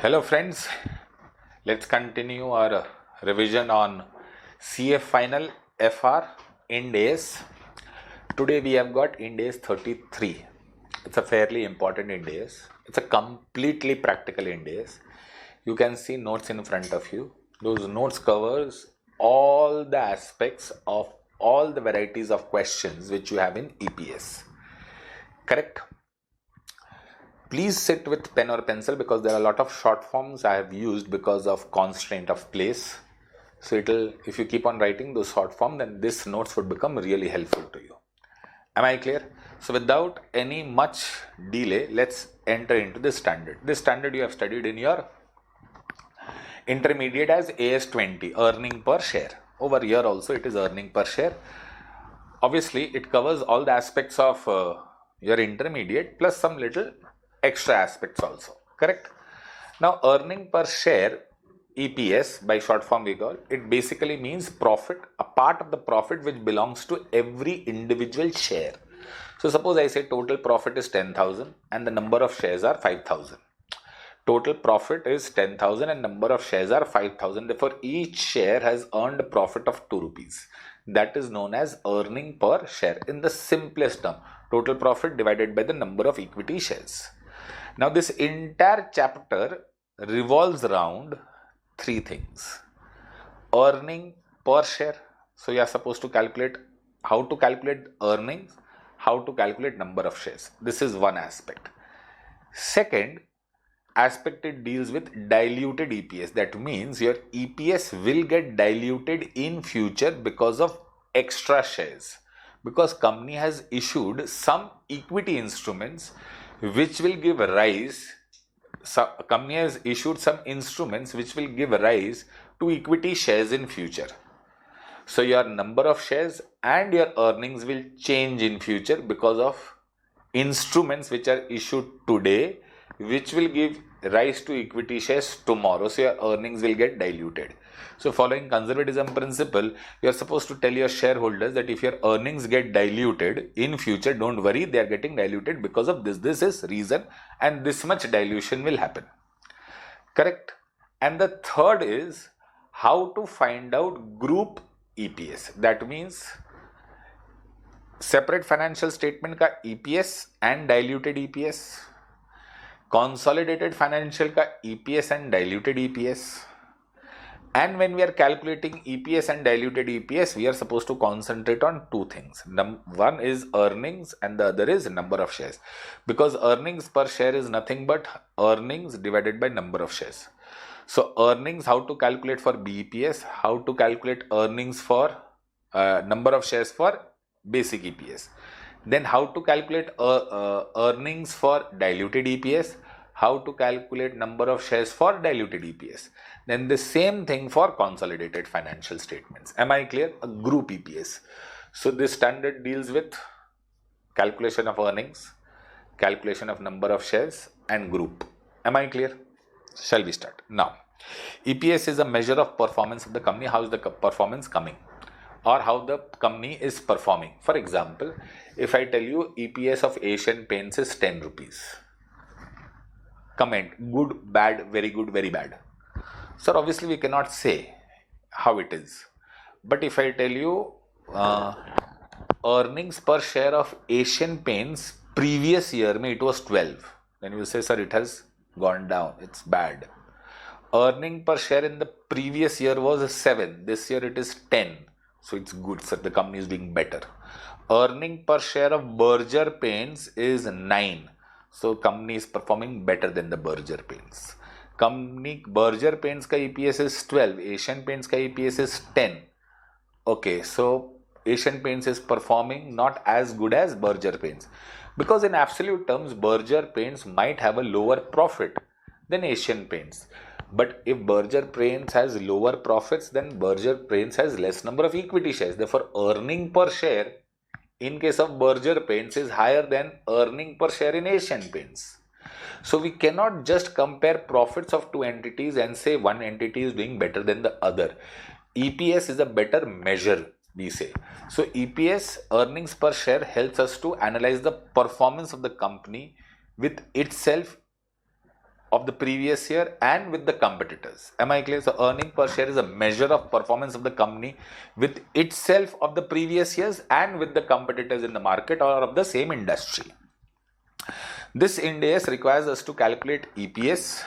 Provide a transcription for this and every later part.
Hello friends, let's continue our revision on CF final FR Ind AS. Today we have got Ind AS 33. It's a fairly important Ind AS. It's a completely practical Ind AS. You can see notes in front of you. Those notes covers all the aspects of all the varieties of questions which you have in EPS. Correct? Please sit with pen or pencil because there are a lot of short forms I have used because of constraint of place. So if you keep on writing those short form, then this notes would become really helpful to you. Am I clear? So without any much delay, let's enter into this standard. This standard you have studied in your intermediate as AS20, earning per share. Over here also it is earning per share. Obviously it covers all the aspects of your intermediate plus some little extra aspects also, correct? Now earning per share, EPS by short form we call it, basically means profit, a part of the profit which belongs to every individual share. So suppose I say total profit is 10,000 and the number of shares are 5,000. Total profit is 10,000 and number of shares are 5,000. Therefore each share has earned a profit of 2 rupees. That is known as earning per share in the simplest term. Total profit divided by the number of equity shares. Now this entire chapter revolves around three things. Earning per share. So you are supposed to calculate how to calculate earnings, how to calculate number of shares. This is one aspect. Second aspect, it deals with diluted EPS. That means your EPS will get diluted in future because of extra shares. Because company has issued some equity instruments which will give rise, company has issued some instruments which will give rise to equity shares in future. So your number of shares and your earnings will change in future because of instruments which are issued today, which will give rise to equity shares tomorrow. So your earnings will get diluted. So following conservatism principle, you are supposed to tell your shareholders that if your earnings get diluted in future, don't worry, they are getting diluted because of this. This is reason and this much dilution will happen. Correct? And the third is how to find out group EPS. That means separate financial statement का EPS and diluted EPS, consolidated financial का EPS and diluted EPS. And when we are calculating EPS and diluted EPS, we are supposed to concentrate on two things. One is earnings and the other is number of shares. Because earnings per share is nothing but earnings divided by number of shares. So earnings, how to calculate for BEPS, how to calculate earnings for number of shares for basic EPS. Then how to calculate earnings for diluted EPS, how to calculate number of shares for diluted EPS. Then the same thing for consolidated financial statements. Am I clear? A group EPS. So this standard deals with calculation of earnings, calculation of number of shares and group. Am I clear? Shall we start? Now, EPS is a measure of performance of the company. How is the performance coming? Or how the company is performing. For example, if I tell you EPS of Asian Paints is 10 rupees. Comment, good, bad, very good, very bad. Sir, obviously we cannot say how it is. But if I tell you earnings per share of Asian Paints previous year, it was 12. Then you say, sir, it has gone down. It's bad. Earning per share in the previous year was 7. This year it is 10. So it's good, sir. The company is doing better. Earning per share of Berger Paints is 9. So company is performing better than the Berger Paints. Company Berger Paints ka EPS is 12. Asian Paints ka EPS is 10. Okay, so Asian Paints is performing not as good as Berger Paints. Because in absolute terms, Berger Paints might have a lower profit than Asian Paints. But if Berger Paints has lower profits, then Berger Paints has less number of equity shares. Therefore, earning per share in case of Berger Paints is higher than earning per share in Asian Paints. So we cannot just compare profits of two entities and say one entity is doing better than the other. EPS is a better measure, we say. So EPS, earnings per share, helps us to analyze the performance of the company with itself of the previous year and with the competitors. Am I clear? So earning per share is a measure of performance of the company with itself of the previous years and with the competitors in the market or of the same industry. This Ind AS requires us to calculate EPS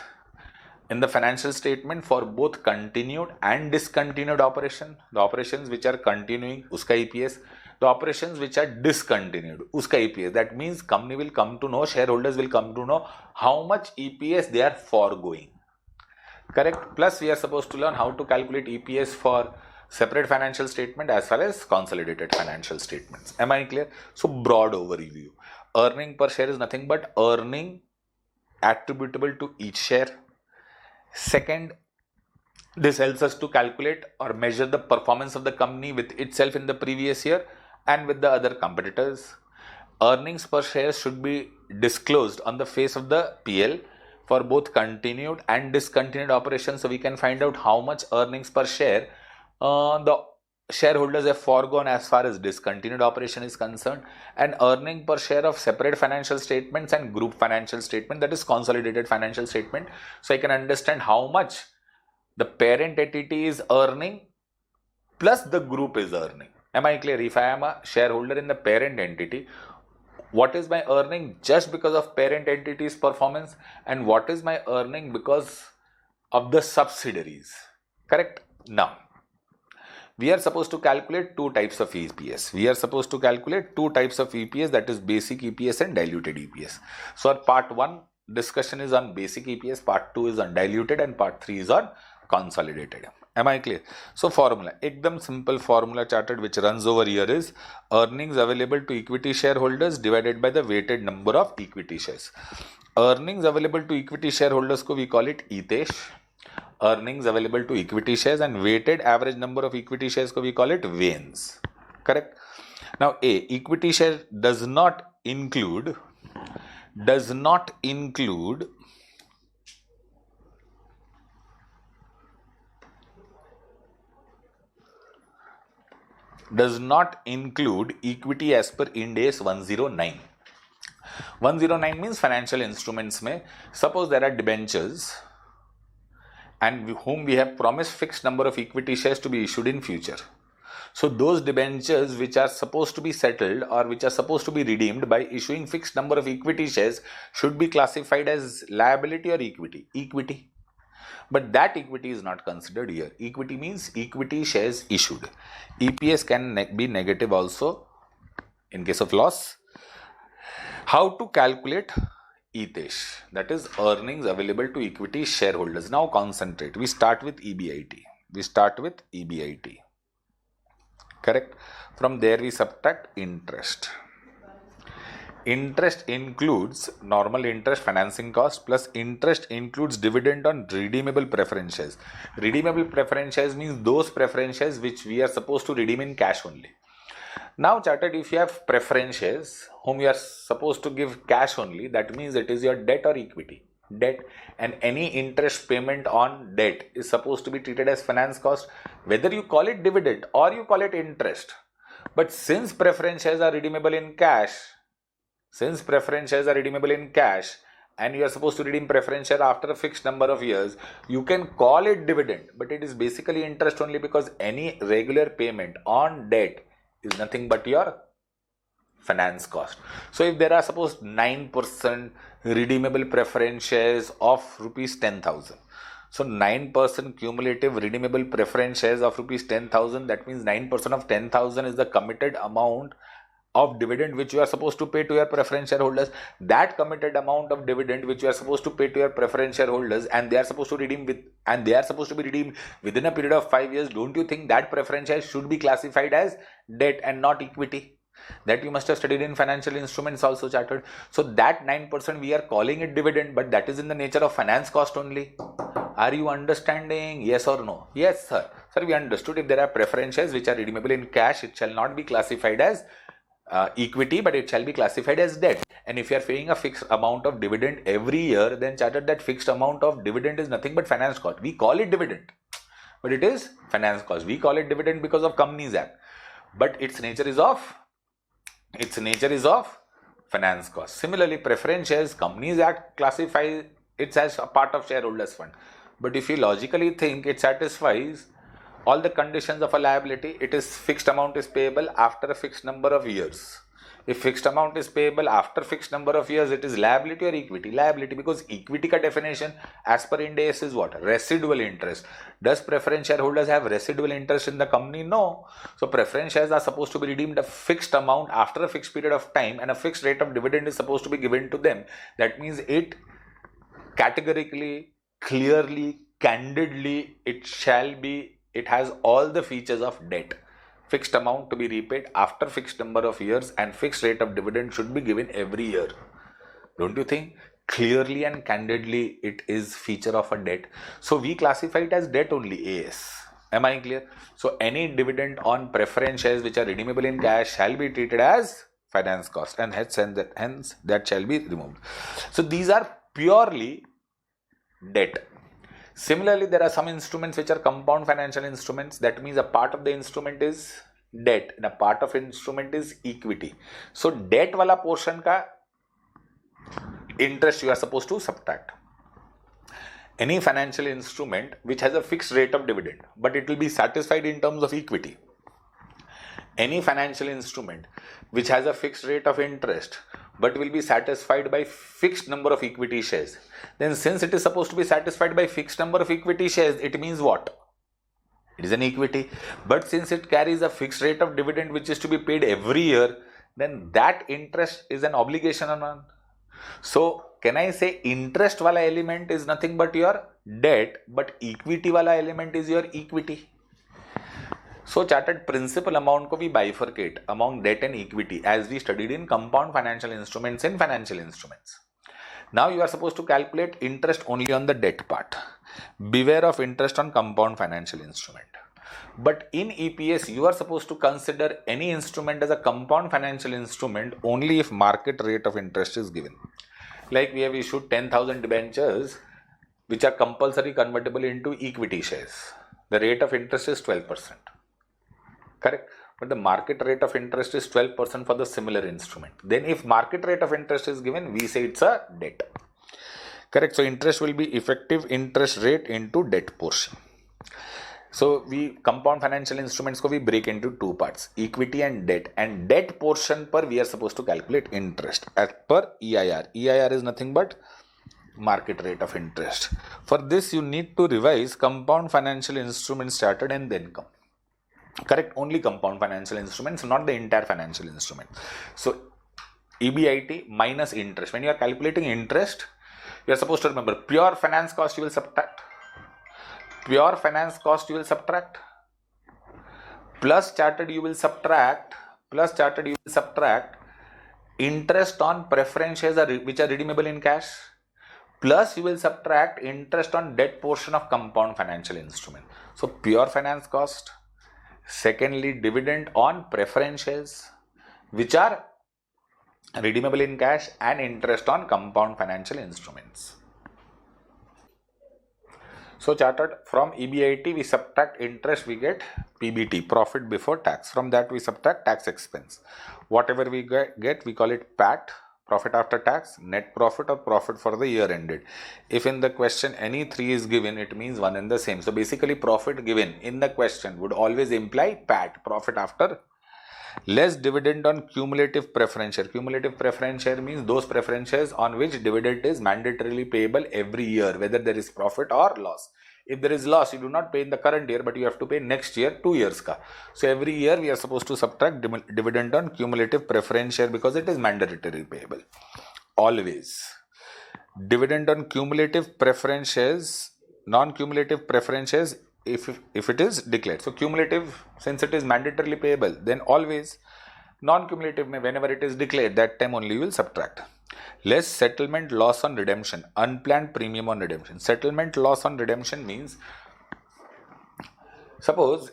in the financial statement for both continued and discontinued operation. The operations which are continuing, uska EPS. The operations which are discontinued, uska EPS. That means company will come to know, shareholders will come to know how much EPS they are foregoing. Correct? Plus we are supposed to learn how to calculate EPS for separate financial statement as well as consolidated financial statements. Am I clear? So broad overview. Earning per share is nothing but earning attributable to each share. Second, this helps us to calculate or measure the performance of the company with itself in the previous year and with the other competitors. Earnings per share should be disclosed on the face of the PL for both continued and discontinued operations, so we can find out how much earnings per share the shareholders have foregone as far as discontinued operation is concerned, and earning per share of separate financial statements and group financial statement, that is consolidated financial statement. So I can understand how much the parent entity is earning plus the group is earning. Am I clear? If I am a shareholder in the parent entity, what is my earning just because of parent entity's performance and what is my earning because of the subsidiaries? Correct? Now, we are supposed to calculate two types of EPS. We are supposed to calculate two types of EPS, that is basic EPS and diluted EPS. So our part 1 discussion is on basic EPS, part 2 is on diluted and part 3 is on consolidated. Am I clear? So formula, ekdam simple formula charted which runs over here is earnings available to equity shareholders divided by the weighted number of equity shares. Earnings available to equity shareholders ko we call it EPS. Earnings available to equity shares and weighted average number of equity shares ko we call it VANs. Correct? Now equity share does not include equity as per Ind AS 109. 109 means financial instruments mein, suppose there are debentures and whom we have promised fixed number of equity shares to be issued in future. So those debentures which are supposed to be settled or which are supposed to be redeemed by issuing fixed number of equity shares should be classified as liability or equity? Equity. But that equity is not considered here. Equity means equity shares issued. EPS can be negative also in case of loss. How to calculate EPS, that is earnings available to equity shareholders. Now concentrate. We start with EBIT. Correct? From there we subtract interest. Interest includes normal interest, financing cost, plus interest includes dividend on redeemable preference shares. Redeemable preference shares means those preference shares which we are supposed to redeem in cash only. Now chartered, if you have preference shares whom you are supposed to give cash only, that means it is your debt or equity. Debt, and any interest payment on debt is supposed to be treated as finance cost, whether you call it dividend or you call it interest. But since preference shares are redeemable in cash, and you are supposed to redeem preference share after a fixed number of years, you can call it dividend, but it is basically interest only, because any regular payment on debt is nothing but your finance cost. So if there are suppose 9% redeemable preference shares of rupees 10,000, so 9% cumulative redeemable preference shares of rupees 10,000, that means 9% of 10,000 is the committed amount of dividend which you are supposed to pay to your preference shareholders. That committed amount of dividend which you are supposed to pay to your preference shareholders, and they are supposed to redeem be redeemed within a period of 5 years, don't you think that preference share should be classified as debt and not equity? That you must have studied in financial instruments also chartered. So that 9% we are calling it dividend, but that is in the nature of finance cost only. Are you understanding? Yes or no? Yes, sir. Sir, we understood if there are preference shares which are redeemable in cash, it shall not be classified as equity, but it shall be classified as debt. And if you are paying a fixed amount of dividend every year, then chartered that fixed amount of dividend is nothing but finance cost. We call it dividend, but it is finance cost. We call it dividend because of Companies Act, but its nature is of finance cost. Similarly, preference shares, Companies Act classify it's as a part of shareholders fund. But if you logically think, it satisfies all the conditions of a liability. It is fixed amount is payable after a fixed number of years. If fixed amount is payable after fixed number of years, it is liability or equity? Liability, because equity ka definition as per Ind AS is what? Residual interest. Does preference shareholders have residual interest in the company? No. So preference shares are supposed to be redeemed a fixed amount after a fixed period of time, and a fixed rate of dividend is supposed to be given to them. That means it categorically, clearly, candidly, it has all the features of debt. Fixed amount to be repaid after fixed number of years, and fixed rate of dividend should be given every year. Don't you think? Clearly and candidly, it is feature of a debt. So we classify it as debt only, AS. Am I clear? So any dividend on preference shares which are redeemable in cash shall be treated as finance cost, and hence that shall be removed. So these are purely debt. Similarly, there are some instruments which are compound financial instruments. That means a part of the instrument is debt and a part of instrument is equity. So debt wala portion ka interest you are supposed to subtract. Any financial instrument which has a fixed rate of dividend, but it will be satisfied in terms of equity. Any financial instrument which has a fixed rate of interest, but will be satisfied by fixed number of equity shares. Then since it is supposed to be satisfied by fixed number of equity shares, it means what? It is an equity. But since it carries a fixed rate of dividend which is to be paid every year, then that interest is an obligation or not? So can I say interest wala element is nothing but your debt, but equity wala element is your equity? So chartered principal amount ko we bifurcate among debt and equity as we studied in compound financial instruments in financial instruments. Now you are supposed to calculate interest only on the debt part. Beware of interest on compound financial instrument. But in EPS, you are supposed to consider any instrument as a compound financial instrument only if market rate of interest is given. Like we have issued 10,000 debentures which are compulsory convertible into equity shares. The rate of interest is 12%. Correct? But the market rate of interest is 12% for the similar instrument. Then if market rate of interest is given, we say it's a debt. Correct? So interest will be effective interest rate into debt portion. So we compound financial instruments ko we break into two parts, equity and debt. And debt portion per we are supposed to calculate interest as per EIR. EIR is nothing but market rate of interest. For this you need to revise compound financial instruments started and then come. Correct? Only compound financial instruments, not the entire financial instrument. So EBIT minus interest. When you are calculating interest, you are supposed to remember pure finance cost you will subtract. Pure finance cost you will subtract. Plus chartered you will subtract. Interest on preference shares which are redeemable in cash. Plus you will subtract interest on debt portion of compound financial instrument. So pure finance cost. Secondly, dividend on preference shares which are redeemable in cash, and interest on compound financial instruments. So chartered from EBIT we subtract interest, we get PBT, profit before tax. From that we subtract tax expense. Whatever we get we call it PAT, profit after tax, net profit or profit for the year ended. If in the question any three is given, it means one and the same. So basically profit given in the question would always imply PAT, profit after, less dividend on cumulative preference share. Cumulative preference share means those preference shares on which dividend is mandatorily payable every year, whether there is profit or loss. If there is loss, you do not pay in the current year, but you have to pay next year, 2 years ka. So every year we are supposed to subtract dividend on cumulative preference share because it is mandatorily payable. Always. Dividend on cumulative preference shares, non-cumulative preference shares if it is declared. So cumulative, since it is mandatorily payable, then always. Non-cumulative, whenever it is declared, that time only you will subtract. Less settlement loss on redemption, unplanned premium on redemption. Settlement loss on redemption means, suppose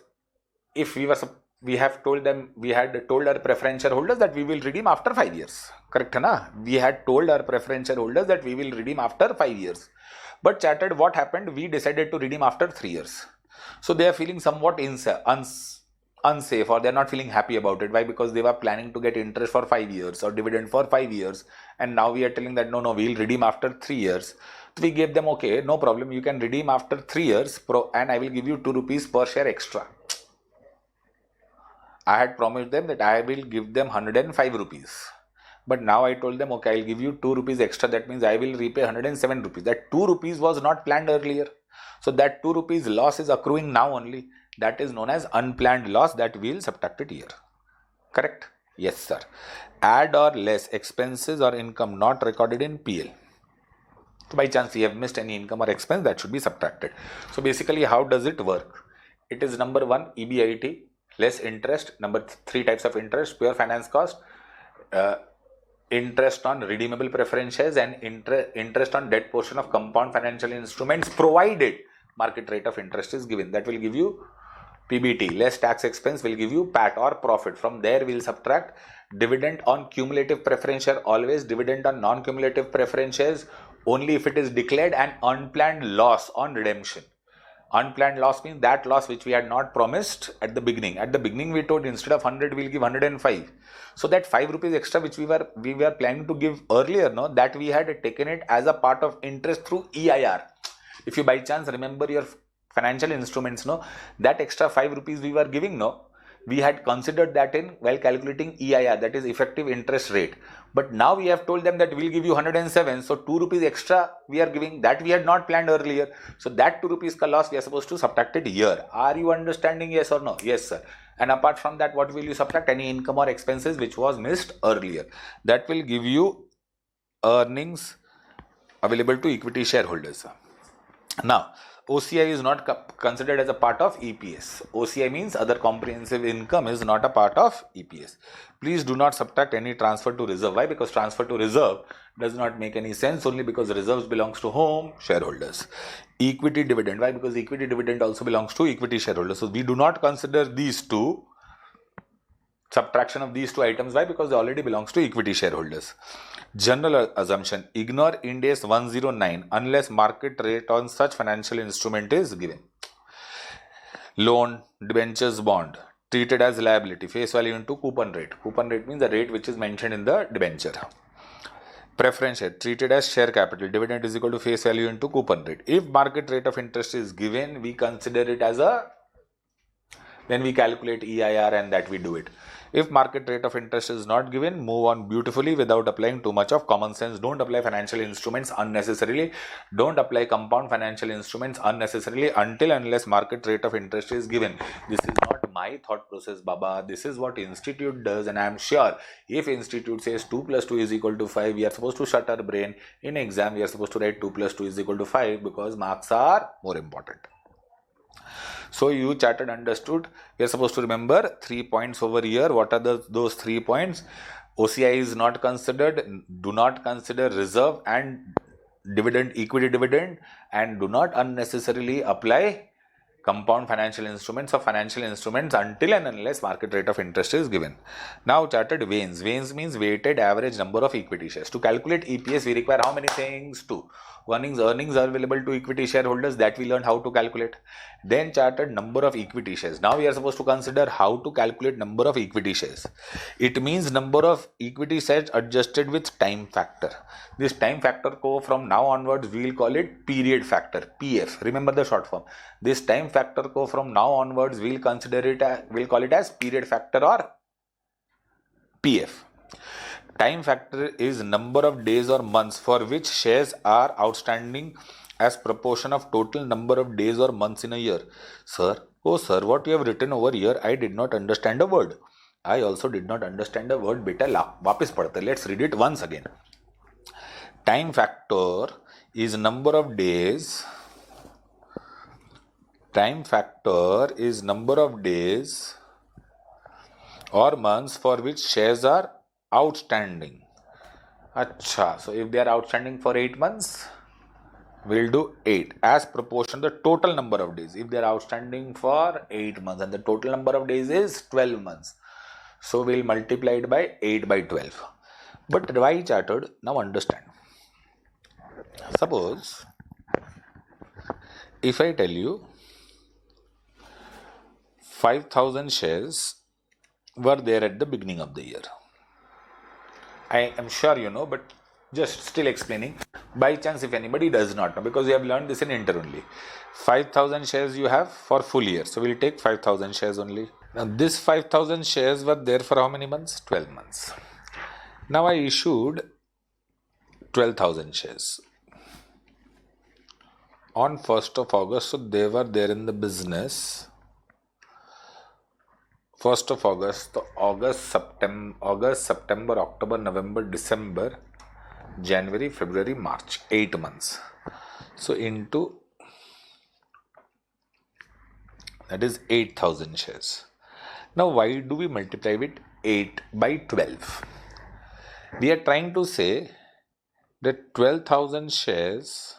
if we had told our preference shareholders that we will redeem after 5 years. Correct na? We had told our preference shareholders that we will redeem after 5 years. But chartered, what happened? We decided to redeem after 3 years. So they are feeling somewhat unsafe, or they're not feeling happy about it. Why? Because they were planning to get interest for 5 years or dividend for 5 years, and now we are telling that no, we'll redeem after 3 years. So we gave them, okay, no problem, you can redeem after 3 years, and I will give you 2 rupees per share extra. I had promised them that I will give them 105 rupees. But now I told them, okay, I'll give you 2 rupees extra. That means I will repay 107 rupees. That 2 rupees was not planned earlier. So that 2 rupees loss is accruing now only. That is known as unplanned loss, that we will subtract it here. Correct? Yes, sir. Add or less expenses or income not recorded in PL. So by chance you have missed any income or expense, that should be subtracted. So basically, how does it work? It is number 1, EBIT, less interest. Number 3 types of interest: pure finance cost, interest on redeemable preference shares, and interest on debt portion of compound financial instruments, provided market rate of interest is given. That will give you PBT. Less tax expense will give you PAT or profit. From there we will subtract dividend on cumulative preference share, always dividend on non-cumulative preference shares only if it is declared, and unplanned loss on redemption. Unplanned loss means that loss which we had not promised at the beginning. At the beginning we told instead of 100 we'll give 105. So that 5 rupees extra which we were planning to give earlier, no, that we had taken it as a part of interest through EIR. If you by chance remember your financial instruments, no, that extra 5 rupees we were giving, no, we had considered that in while calculating EIR, that is effective interest rate. But now we have told them that we'll give you 107, so 2 rupees extra we are giving, that we had not planned earlier. So that 2 rupees ka loss we are supposed to subtract it here. Are you understanding? Yes or no? Yes, sir. And apart from that, what will you subtract? Any income or expenses which was missed earlier. That will give you earnings available to equity shareholders. Now, OCI is not considered as a part of EPS. OCI means other comprehensive income is not a part of EPS. Please do not subtract any transfer to reserve. Why? Because transfer to reserve does not make any sense, only because reserves belongs to whom? Shareholders. Equity dividend. Why? Because equity dividend also belongs to equity shareholders. So we do not consider these two. Subtraction of these two items. Why? Because they already belongs to equity shareholders. General assumption: ignore Ind AS 109 unless market rate on such financial instrument is given. Loan, debentures, bond treated as liability, face value into coupon rate. Coupon rate means the rate which is mentioned in the debenture. Preference share treated as share capital, dividend is equal to face value into coupon rate. If market rate of interest is given, we consider it as then we calculate EIR and that we do it. If market rate of interest is not given, move on beautifully without applying too much of common sense. Don't apply financial instruments unnecessarily. Don't apply compound financial instruments unnecessarily unless market rate of interest is given. This is not my thought process, Baba. This is what institute does, and I am sure if institute says 2 plus 2 is equal to 5, we are supposed to shut our brain. In exam, we are supposed to write 2 plus 2 is equal to 5 because marks are more important. So you chartered understood. We are supposed to remember 3 points over here. What are those 3 points? OCI is not considered. Do not consider reserve and dividend, equity dividend, and do not unnecessarily apply compound financial instruments or financial instruments until and unless market rate of interest is given. Now chartered veins. Veins means weighted average number of equity shares. To calculate EPS, we require how many things? 2. One is earnings are available to equity shareholders, that we learned how to calculate. Then chartered number of equity shares. Now we are supposed to consider how to calculate number of equity shares. It means number of equity shares adjusted with time factor. This time factor ko from now onwards we will call it period factor, PF. Remember the short form. This time factor ko from now onwards we will consider it, we'll call it as period factor or PF. Time factor is number of days or months for which shares are outstanding as proportion of total number of days or months in a year. Sir, oh sir, what you have written over here, I did not understand a word. I also did not understand a word. Beta वापस पढ़ते. Let's read it once again. Time factor is number of days. Time factor is number of days or months for which shares are outstanding. Acha, so if they are outstanding for 8 months, we'll do 8 as proportion the total number of days. If they are outstanding for 8 months and the total number of days is 12 months, so we'll multiply it by 8 by 12. But why chartered? Now understand. Suppose if I tell you 5,000 shares were there at the beginning of the year. I am sure you know, but just still explaining. By chance, if anybody does not know, because we have learned this in inter only. 5,000 shares you have for full year. So we'll take 5,000 shares only. Now this 5,000 shares were there for how many months? 12 months. Now I issued 12,000 shares on 1st of August. So they were there in the business 1st of August, so August, September, October, November, December, January, February, March, 8 months. So into, that is 8,000 shares. Now why do we multiply with 8 by 12? We are trying to say that 12,000 shares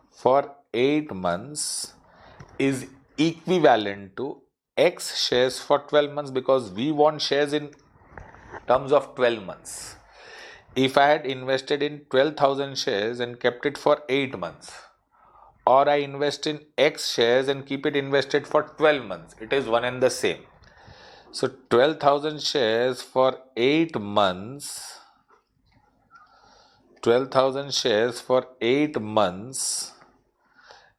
for 8 months is equivalent to X shares for 12 months, because we want shares in terms of 12 months. If I had invested in 12,000 shares and kept it for 8 months, or I invest in X shares and keep it invested for 12 months, it is one and the same. So 12,000 shares for 8 months, 12,000 shares for 8 months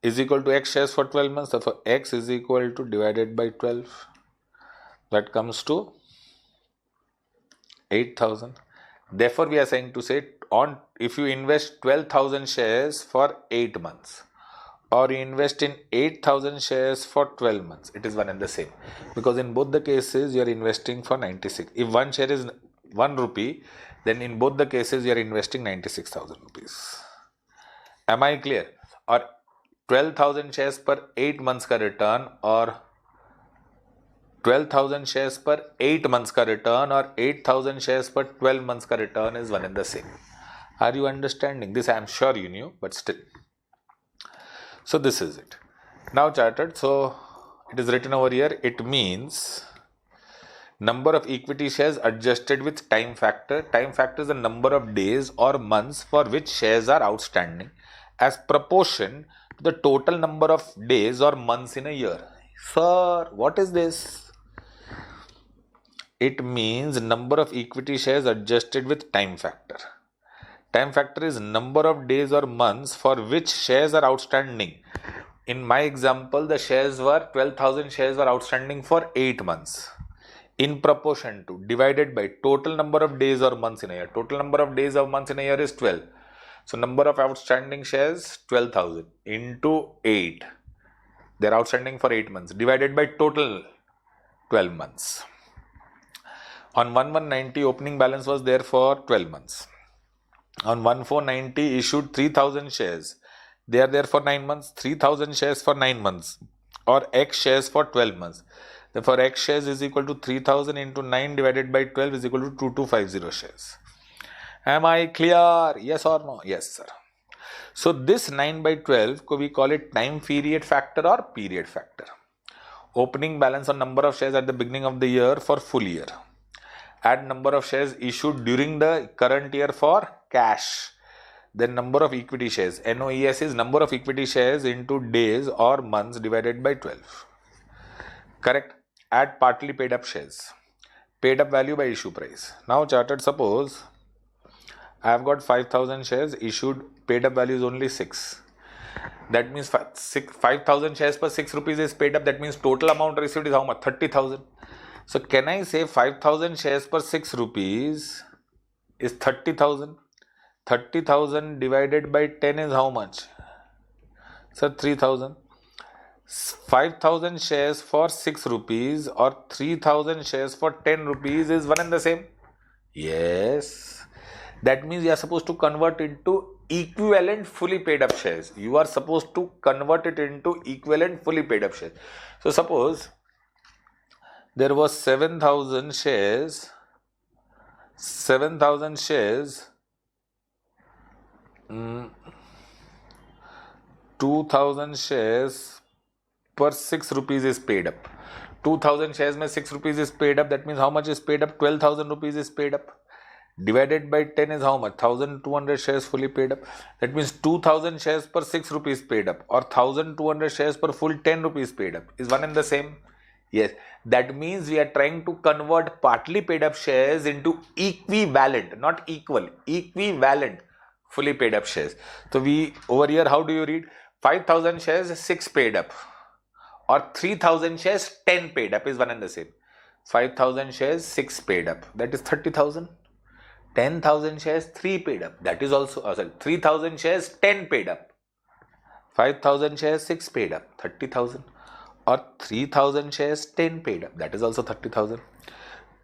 is equal to X shares for 12 months. Therefore, X is equal to divided by 12. That comes to 8,000. Therefore, we are saying to say, if you invest 12,000 shares for 8 months, or you invest in 8,000 shares for 12 months, it is one and the same. Because in both the cases, you are investing for 96. If one share is 1 rupee, then in both the cases, you are investing 96,000 rupees. Am I clear? Or 12,000 shares per 8 months का return, or 12,000 shares per 8 months का return, or 8,000 shares per 12 months का return is one and the same. Are you understanding? This I am sure you knew, but still. So this is it. Now charted. So it is written over here. It means number of equity shares adjusted with time factor. Time factor is the number of days or months for which shares are outstanding as proportion to the total number of days or months in a year. Sir, what is this? It means number of equity shares adjusted with time factor. Time factor is number of days or months for which shares are outstanding. In my example, the shares were 12,000 shares were outstanding for 8 months. In proportion to, divided by total number of days or months in a year. Total number of days or months in a year is 12. So number of outstanding shares 12,000 into 8. They are outstanding for 8 months divided by total 12 months. On 1190 opening balance was there for 12 months. On 1490 issued 3,000 shares. They are there for 9 months. 3,000 shares for 9 months, or X shares for 12 months. Therefore, X shares is equal to 3,000 into 9 divided by 12 is equal to 2250 shares. Am I clear? Yes or no? Yes, sir. So this 9 by 12, we call it time period factor or period factor. Opening balance on number of shares at the beginning of the year for full year. Add number of shares issued during the current year for cash. Then number of equity shares. NOES is number of equity shares into days or months divided by 12. Correct? Add partly paid up shares. Paid up value by issue price. Now charted, suppose I have got 5,000 shares issued, paid up value is only 6. That means 5,000 shares per 6 rupees is paid up. That means total amount received is how much? 30,000. So can I say 5,000 shares per 6 rupees is 30,000? 30,000 divided by 10 is how much? So 3,000. 5,000 shares for 6 rupees or 3,000 shares for 10 rupees is one and the same? Yes. That means you are supposed to convert into equivalent fully paid up shares. You are supposed to convert it into equivalent fully paid up shares. So suppose there was 7,000 shares, 2,000 shares per 6 rupees is paid up. 2,000 shares में 6 rupees is paid up. That means how much is paid up? 12,000 rupees is paid up. Divided by 10 is how much? 1,200 shares fully paid up. That means 2,000 shares per 6 rupees paid up, or 1,200 shares per full 10 rupees paid up is one and the same. Yes, that means we are trying to convert partly paid up shares into equivalent, not equal, equivalent fully paid up shares. So we over here, how do you read? 5,000 shares, 6 paid up, or 3,000 shares, 10 paid up is one and the same. 5,000 shares, 6 paid up, that is 30,000. 10,000 shares, 3 paid up, that is also, sorry, 3,000 shares, 10 paid up. 5,000 shares, 6 paid up, 30,000. Or 3,000 shares, 10 paid up, that is also 30,000.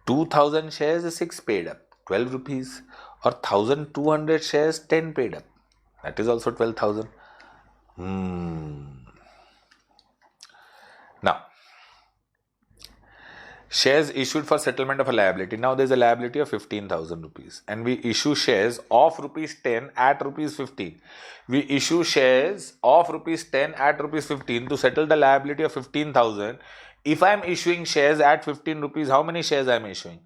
2,000 shares, 6 paid up, 12 rupees. Or 1,200 shares, 10 paid up, that is also 12,000. Now, shares issued for settlement of a liability. Now there is a liability of 15,000 rupees and we issue shares of rupees 10 at rupees 15. We issue shares of rupees 10 at rupees 15 to settle the liability of 15,000. If I am issuing shares at 15 rupees, how many shares I am issuing?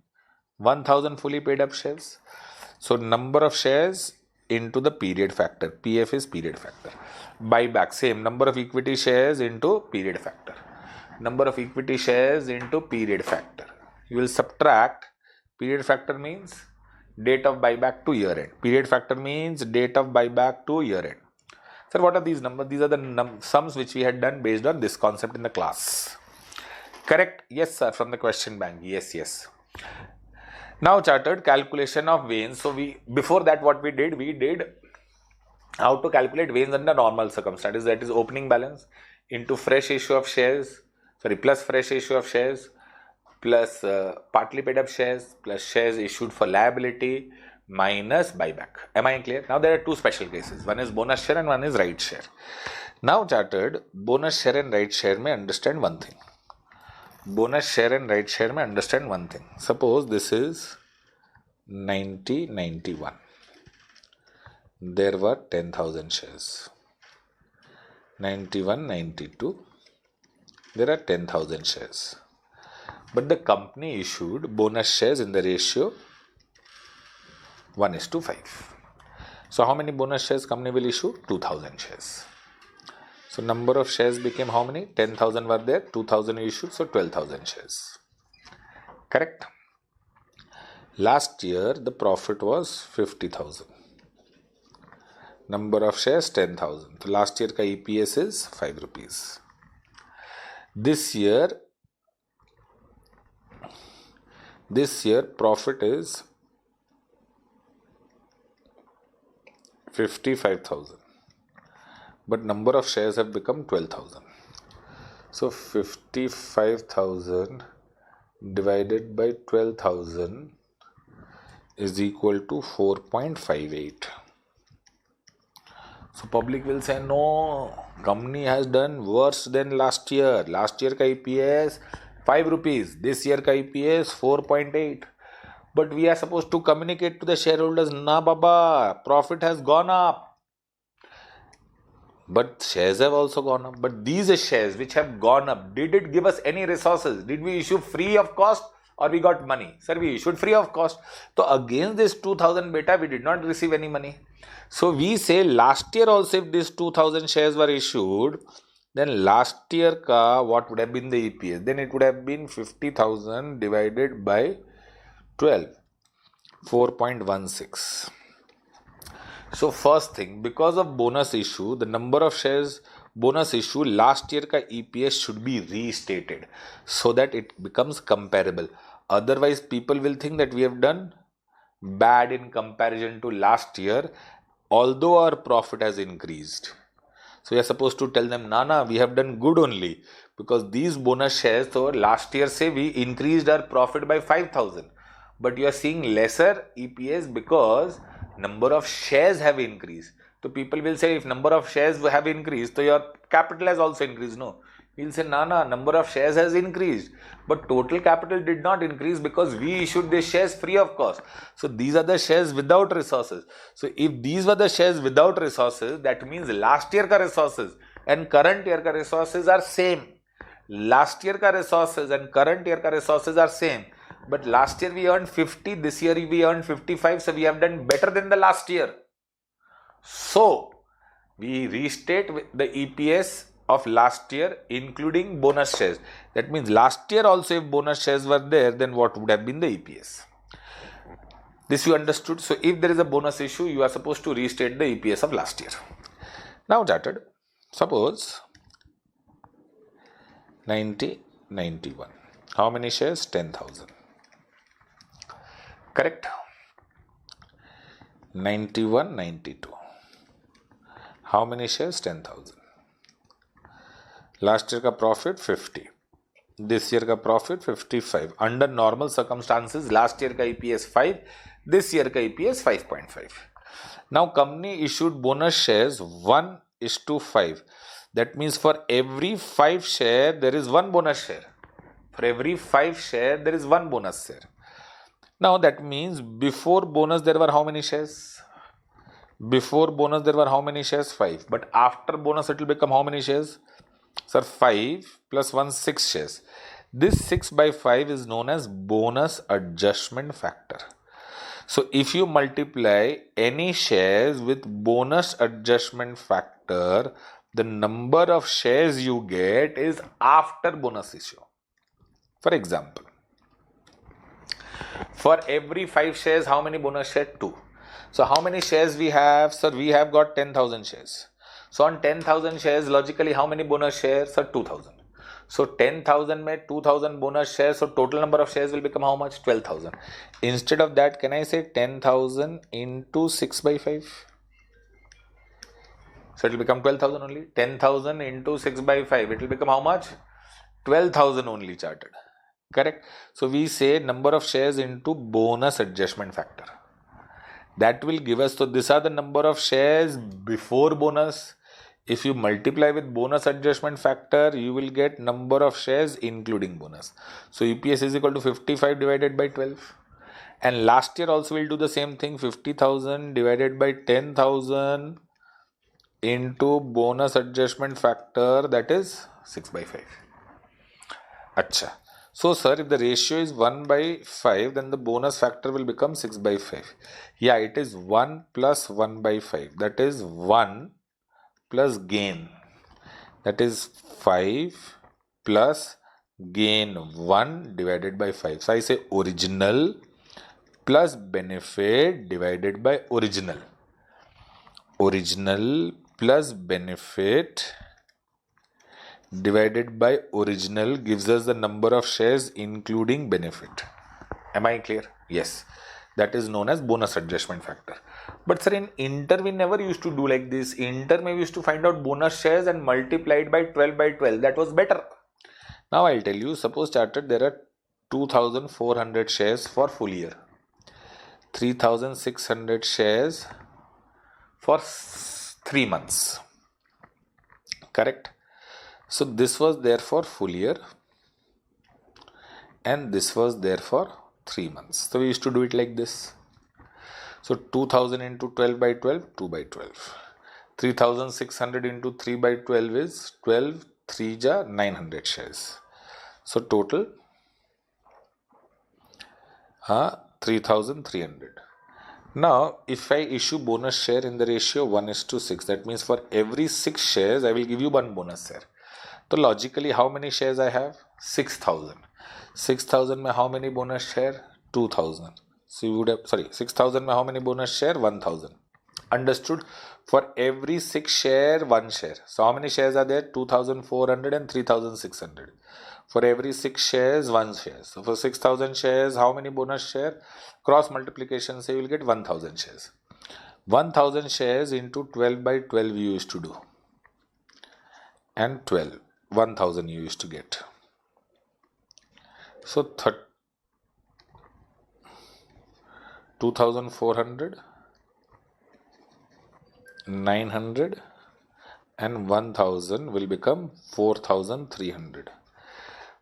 1,000 fully paid up shares. So number of shares into the period factor. PF is period factor. Buyback, same number of equity shares into period factor. Number of equity shares into period factor. You will subtract. Period factor means date of buyback to year end. Period factor means date of buyback to year end. Sir, what are these numbers? These are the sums which we had done based on this concept in the class. Correct? Yes, sir, from the question bank. Yes, yes. Now chartered calculation of vains. So before that what we did how to calculate vains under normal circumstances, that is opening balance into fresh issue of shares, plus fresh issue of shares plus partly paid up shares plus shares issued for liability minus buyback. Am I clear? Now there are two special cases. One is bonus share and one is right share. Now chartered bonus share and right share may understand one thing. Bonus share and right share may understand one thing. Suppose this is 9091. There were 10,000 shares. 91, 92. There are 10,000 shares. But the company issued bonus shares in the ratio 1:5. So how many bonus shares company will issue? 2,000 shares. So number of shares became how many? 10,000 were there, 2,000 issued, so 12,000 shares. Correct? Last year the profit was 50,000. Number of shares 10,000. So last year ka EPS is 5 rupees. This year profit is 55,000. But number of shares have become 12,000. So 55,000 divided by 12,000 is equal to 4.58. So public will say, no, company has done worse than last year. Last year ka EPS 5 rupees. This year ka EPS 4.8. But we are supposed to communicate to the shareholders, na baba, profit has gone up. But shares have also gone up. But these shares which have gone up, did it give us any resources? Did we issue free of cost or we got money? Sir, we issued free of cost. So against this 2,000 beta, we did not receive any money. So we say last year also if these 2,000 shares were issued, then last year ka what would have been the EPS? Then it would have been 50,000 divided by 12, 4.16. So first thing, because of bonus issue, the number of shares bonus issue last year ka EPS should be restated so that it becomes comparable. Otherwise, people will think that we have done bad in comparison to last year, although our profit has increased. So we are supposed to tell them, Nana, we have done good only because these bonus shares, so last year say we increased our profit by 5,000. But you are seeing lesser EPS because number of shares have increased. So people will say if number of shares have increased, so your capital has also increased. No, we'll say Nana, number of shares has increased, but total capital did not increase because we issued these shares free of cost. So these are the shares without resources. So if these were the shares without resources, that means last year ka resources and current year ka resources are same. Last year ka resources and current year ka resources are same. But last year we earned 50, this year we earned 55, so we have done better than the last year. So we restate the EPS of last year including bonus shares. That means last year also if bonus shares were there, then what would have been the EPS? This you understood. So if there is a bonus issue, you are supposed to restate the EPS of last year. Now charted, suppose 90, 91. How many shares? 10,000. Correct? 91, 92. How many shares? 10,000. Last year का profit 50. This year का profit 55. Under normal circumstances, last year का EPS 5. This year का EPS 5.5. Now company issued bonus shares 1:5. That means for every 5 share there is 1 bonus share. For every 5 share there is 1 bonus share. Now that means before bonus there were how many shares? Before bonus there were how many shares? 5. But after bonus it will become how many shares? Sir, 5 plus 1, 6 shares. This 6 by 5 is known as bonus adjustment factor. So if you multiply any shares with bonus adjustment factor, the number of shares you get is after bonus issue. For example, for every 5 shares, how many bonus shares? 2. So how many shares we have? Sir, we have got 10,000 shares. So on 10,000 shares, logically, how many bonus shares? Sir, 2,000. So 10,000 में 2,000 bonus shares. So total number of shares will become how much? 12,000. Instead of that, can I say 10,000 into 6 by 5? So it will become 12,000 only. 10,000 into 6 by 5. It will become how much? 12,000 only charted. Correct? So we say number of shares into bonus adjustment factor. That will give us, so these are the number of shares before bonus. If you multiply with bonus adjustment factor, you will get number of shares including bonus. So EPS is equal to 55 divided by 12. And last year also we'll do the same thing, 50,000 divided by 10,000 into bonus adjustment factor, that is 6 by 5. Acha. So sir, if the ratio is 1 by 5, then the bonus factor will become 6 by 5. Yeah, it is 1 plus 1 by 5. That is 1 plus gain. That is 5 plus gain 1 divided by 5. So I say original plus benefit divided by original. Original plus benefit divided by original gives us the number of shares including benefit. Am I clear? Yes. That is known as bonus adjustment factor. But sir, in inter we never used to do like this. Inter we used to find out bonus shares and multiply it by 12 by 12. That was better. Now I'll tell you, suppose charted there are 2,400 shares for full year. 3,600 shares for 3 months. Correct? So this was there for full year and this was there for 3 months. So we used to do it like this. So 2000 into 12 by 12, 2 by 12. 3600 into 3 by 12 is 12, 3 ja 900 shares. So total 3300. Now if I issue bonus share in the ratio 1:6, that means for every 6 shares I will give you 1 bonus share. So logically how many shares I have? 6,000. 6,000 में how many bonus share? 2,000. So you would have, 6,000 में how many bonus share? 1,000. Understood? For every 6 share, 1 share. So how many shares are there? 2,400 and 3,600. For every 6 shares, 1 share. So for 6,000 shares, how many bonus share? Cross multiplication, so you will get 1,000 shares. 1,000 shares into 12 by 12 you used to do. And 12. 1,000 you used to get. So 2,400, 900 and 1,000 will become 4,300.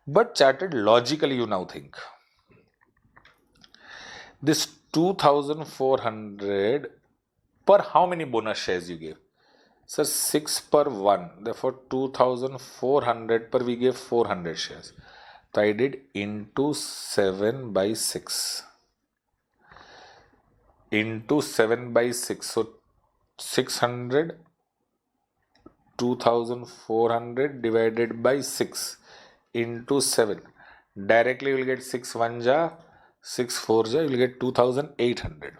But charted logically, you now think this 2,400 per how many bonus shares you gave? So 6 per 1. Therefore 2,400 per we gave 400 shares. So I did into 7 by 6. Into 7 by 6. So 600 2400 divided by 6 into 7. Directly you will get 6 1 ja, 6 4 ja, you will get 2800.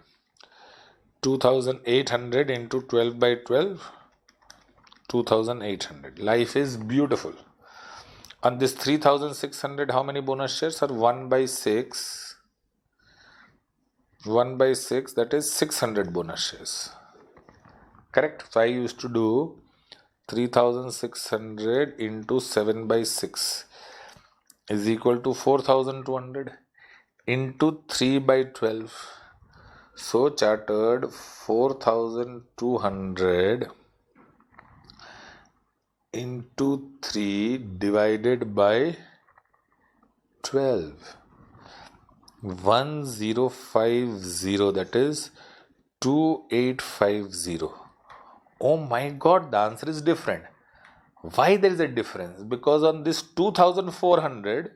2800 into 12 by 12, 2800. Life is beautiful. On this 3600, how many bonus shares are? 1 by 6. 1 by 6, that is 600 bonus shares. Correct? So I used to do 3600 into 7 by 6 is equal to 4200 into 3 by 12. So chartered 4200 into 3 divided by 12. 1050, that is 2850. Oh my god, the answer is different. Why there is a difference? Because on this 2400,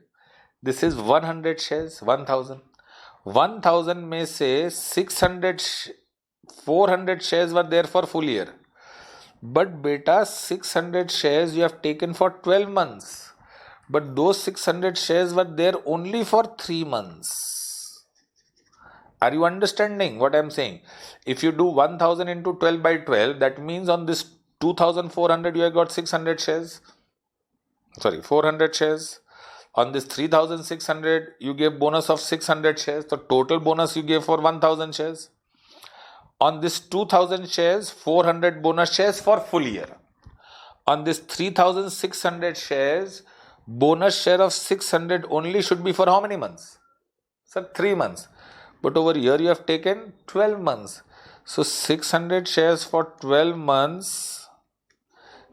this is 100 shares, 1000. 1000 may say 400 shares were there for full year. But beta, 600 shares you have taken for 12 months. But those 600 shares were there only for 3 months. Are you understanding what I am saying? If you do 1000 into 12 by 12, that means on this 2400 you have got 600 shares. 400 shares. On this 3600 you gave bonus of 600 shares. So total bonus you gave for 1000 shares. On this 2000 shares, 400 bonus shares for full year. On this 3600 shares, bonus share of 600 only should be for how many months? Sir, 3 months. But over here you have taken 12 months. So 600 shares for 12 months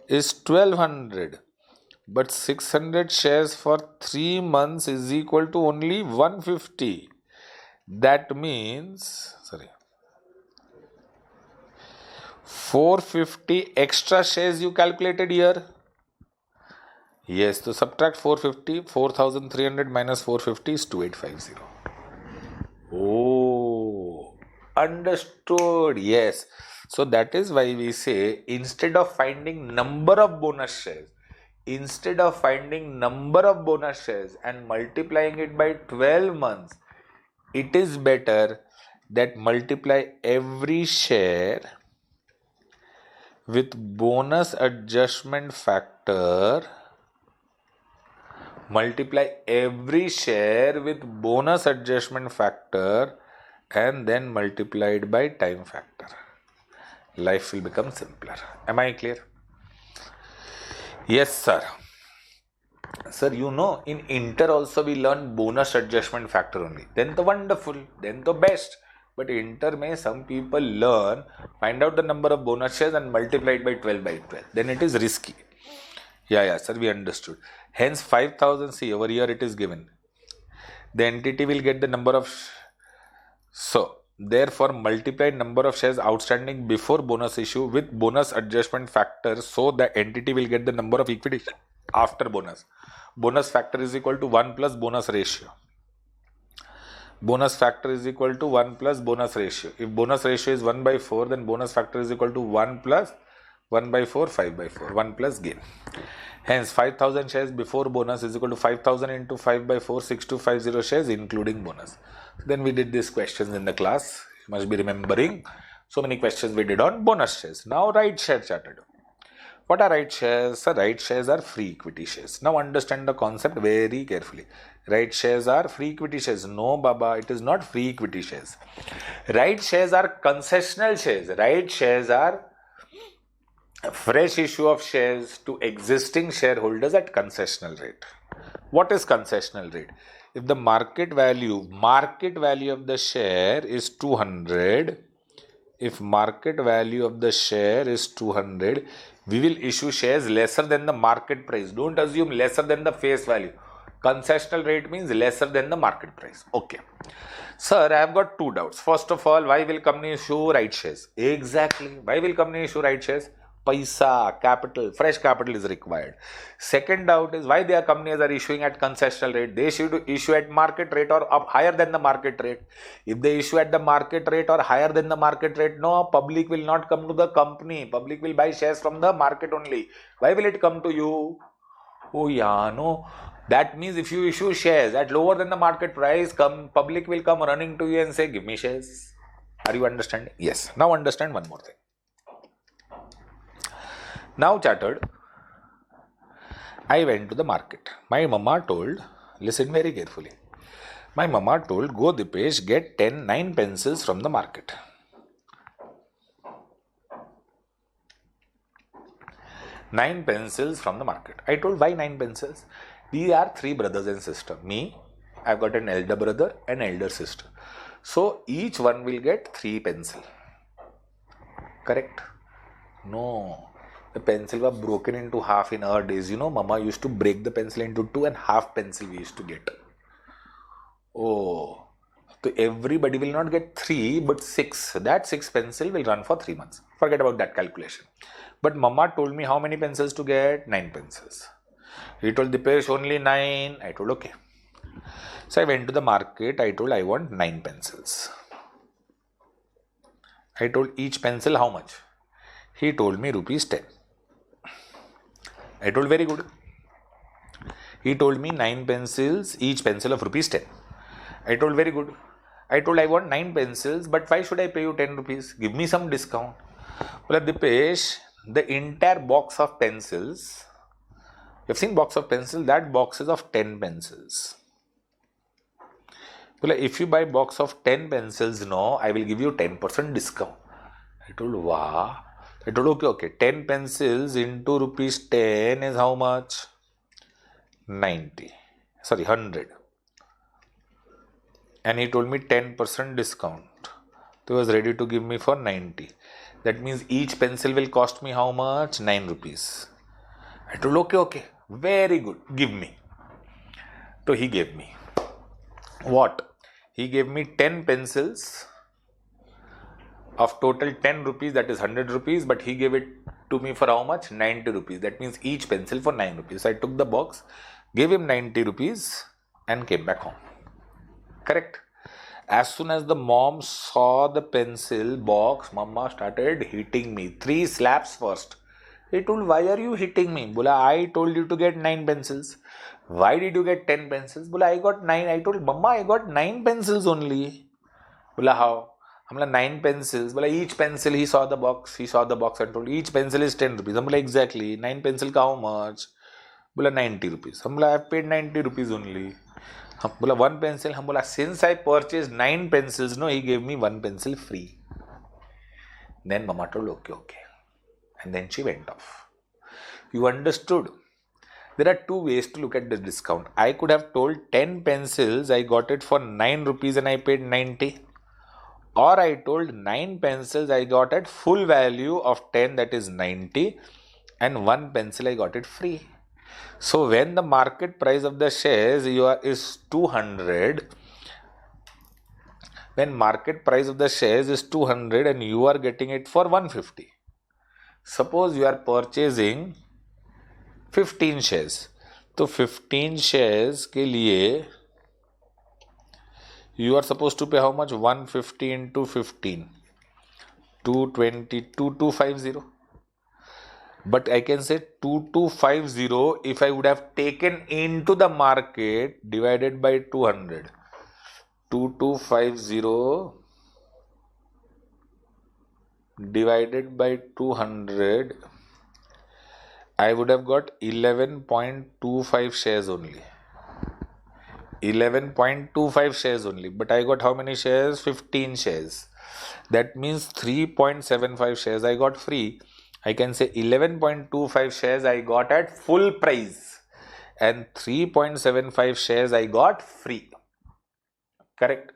is 1200. But 600 shares for 3 months is equal to only 150. That means, 450 extra shares you calculated here. Yes, so subtract 450, 4300 minus 450 is 2850. Oh, understood. Yes. So that is why we say instead of finding number of bonus shares, and multiplying it by 12 months, it is better that multiply every share with bonus adjustment factor. Multiply every share with bonus adjustment factor and then multiply it by time factor. Life will become simpler. Am I clear? Yes, sir. Sir, you know, in inter also we learn bonus adjustment factor only. Then the wonderful, then the best. But inter may some people learn, find out the number of bonus shares and multiply it by 12 by 12. Then it is risky. Yeah, sir, we understood. Hence 5000, see over here it is given. The entity will get the number of, so therefore multiply number of shares outstanding before bonus issue with bonus adjustment factor, so the entity will get the number of equity after bonus. Bonus factor is equal to 1 plus bonus ratio. Bonus factor is equal to 1 plus bonus ratio. If bonus ratio is 1 by 4, then bonus factor is equal to 1 plus 1 by 4, 5 by 4, 1 plus gain. Hence 5000 shares before bonus is equal to 5000 into 5 by 4, 6250 shares including bonus. Then we did these questions in the class. You must be remembering. So many questions we did on bonus shares. Now right share chartered. What are right shares? So right shares are free equity shares. Now understand the concept very carefully. Right shares are free equity shares. No, Baba, it is not free equity shares. Right shares are concessional shares. Right shares are fresh issue of shares to existing shareholders at concessional rate. What is concessional rate? If the market value of the share is 200, if market value of the share is 200, we will issue shares lesser than the market price. Don't assume lesser than the face value. Concessional rate means lesser than the market price. Okay. Sir, I have got two doubts. First of all, why will company issue right shares? Exactly. Why will company issue right shares? paisa, capital, fresh capital is required. Second doubt is why their companies are issuing at concessional rate. They should issue at market rate or up higher than the market rate. If they issue at the market rate or higher than the market rate, no, public will not come to the company. Public will buy shares from the market only. Why will it come to you? Oh yeah, no. That means if you issue shares at lower than the market price, public will come running to you and say, give me shares. Are you understanding? Yes. Now understand one more thing. Now chattered, I went to the market. My mama told, listen very carefully. My mama told, go Dipesh, get 9 pencils from the market. 9 pencils from the market. I told, why 9 pencils? We are 3 brothers and sisters. Me, I've got an elder brother and elder sister. So each one will get 3 pencils. Correct? No. The pencil was broken into half in our days. You know, mama used to break the pencil into 2 and half pencil we used to get. Oh. So everybody will not get 3 but 6. That 6 pencil will run for 3 months. Forget about that calculation. But mama told me how many pencils to get? 9 pencils. He told Dipesh only 9. I told okay. So I went to the market. I told I want 9 pencils. I told each pencil how much? He told me rupees 10. I told very good. He told me 9 pencils, each pencil of rupees 10. I told very good. I told I want 9 pencils, but why should I pay you 10 rupees? Give me some discount. Well, Dipesh, the entire box of pencils, you've seen box of pencils, that box is of 10 pencils. Well, if you buy box of 10 pencils, no, I will give you 10% discount. I told, wow. I told, okay, 10 pencils into rupees 10 is how much? 100. And he told me 10% discount. He was ready to give me for 90. That means each pencil will cost me how much? 9 rupees. I told, okay, very good, give me. So he gave me. What? He gave me 10 pencils of total 10 rupees, that is 100 rupees, but he gave it to me for how much? 90 rupees. That means each pencil for 9 rupees. So I took the box, gave him 90 rupees and came back home. Correct? As soon as the mom saw the pencil box, mama started hitting me. 3 slaps first. He told, why are you hitting me? Bola, I told you to get 9 pencils. Why did you get 10 pencils? Bola, I got 9. I told, mama, I got 9 pencils only. Bola, how? Hamla 9 pencils. Bola, each pencil, he saw the box and told, each pencil is 10 rupees. Hamla, exactly. 9 pencil ka how much? Bola, 90 rupees. Hamla, I have paid 90 rupees only. Bola, 1 pencil. Bola, since I purchased 9 pencils, no, he gave me 1 pencil free. Then mama told, okay. And then she went off. You understood? There are 2 ways to look at the discount. I could have told 10 pencils, I got it for 9 rupees and I paid 90. Or I told 9 pencils, I got at full value of 10, that is 90. And 1 pencil, I got it free. So when the market price of the shares is 200, when market price of the shares is 200 and you are getting it for 150. Suppose you are purchasing 15 shares. तो 15 shares के लिए you are supposed to pay how much? 150 into 15. 220, 2250. But I can say 2250 if I would have taken into the market divided by 200. 2250 divided by 200, I would have got 11.25 shares only. 11.25 shares only. But I got how many shares? 15 shares. That means 3.75 shares I got free. I can say 11.25 shares I got at full price and 3.75 shares I got free. Correct?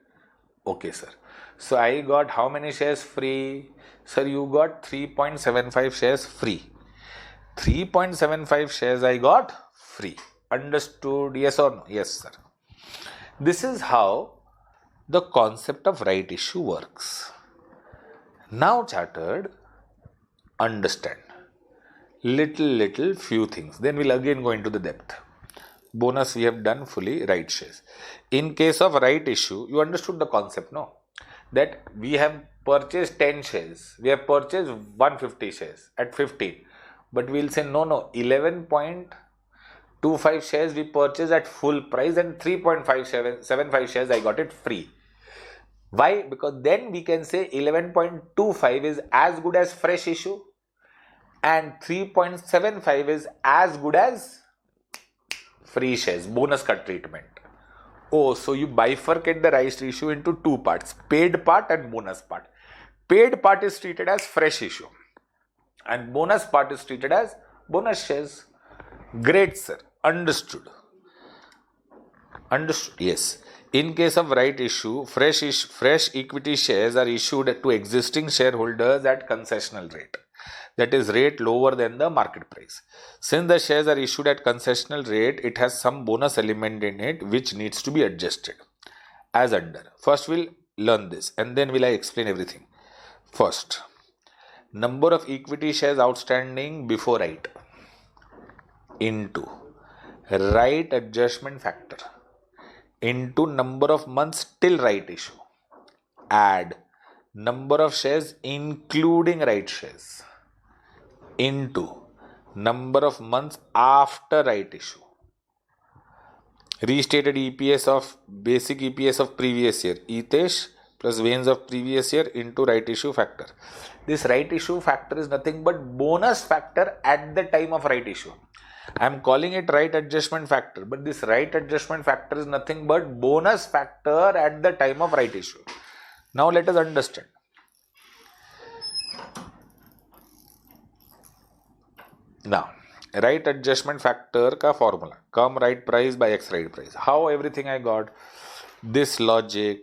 Okay, sir. So I got how many shares free? Sir, you got 3.75 shares free. 3.75 shares I got free. Understood? Yes or no? Yes, sir. This is how the concept of right issue works. Now, chartered, understand. little few things. Then we'll again go into the depth. Bonus we have done fully, right shares. In case of right issue, you understood the concept, no? That we have purchased 10 shares. We have purchased 150 shares at 15. But we'll say no, 11.25 shares we purchased at full price and 3.75 shares I got it free. Why? Because then we can say 11.25 is as good as fresh issue and 3.75 is as good as free shares, bonus cut treatment. Oh, so you bifurcate the rights issue into two parts, paid part and bonus part. Paid part is treated as fresh issue and bonus part is treated as bonus shares. Great, sir. Understood. Understood. Yes. In case of right issue, fresh equity shares are issued to existing shareholders at concessional rate. That is rate lower than the market price. Since the shares are issued at concessional rate, it has some bonus element in it which needs to be adjusted as under. First we'll learn this and then will I explain everything. First, number of equity shares outstanding before right into right adjustment factor into number of months till right issue. Add number of shares including right shares into number of months after right issue. Restated EPS of basic EPS of previous year, Dipesh plus gains of previous year into right issue factor. This right issue factor is nothing but bonus factor at the time of right issue. I am calling it right adjustment factor, but this right adjustment factor is nothing but bonus factor at the time of right issue. Now let us understand. Now, right adjustment factor ka formula, come right price by x right price. How everything I got? This logic,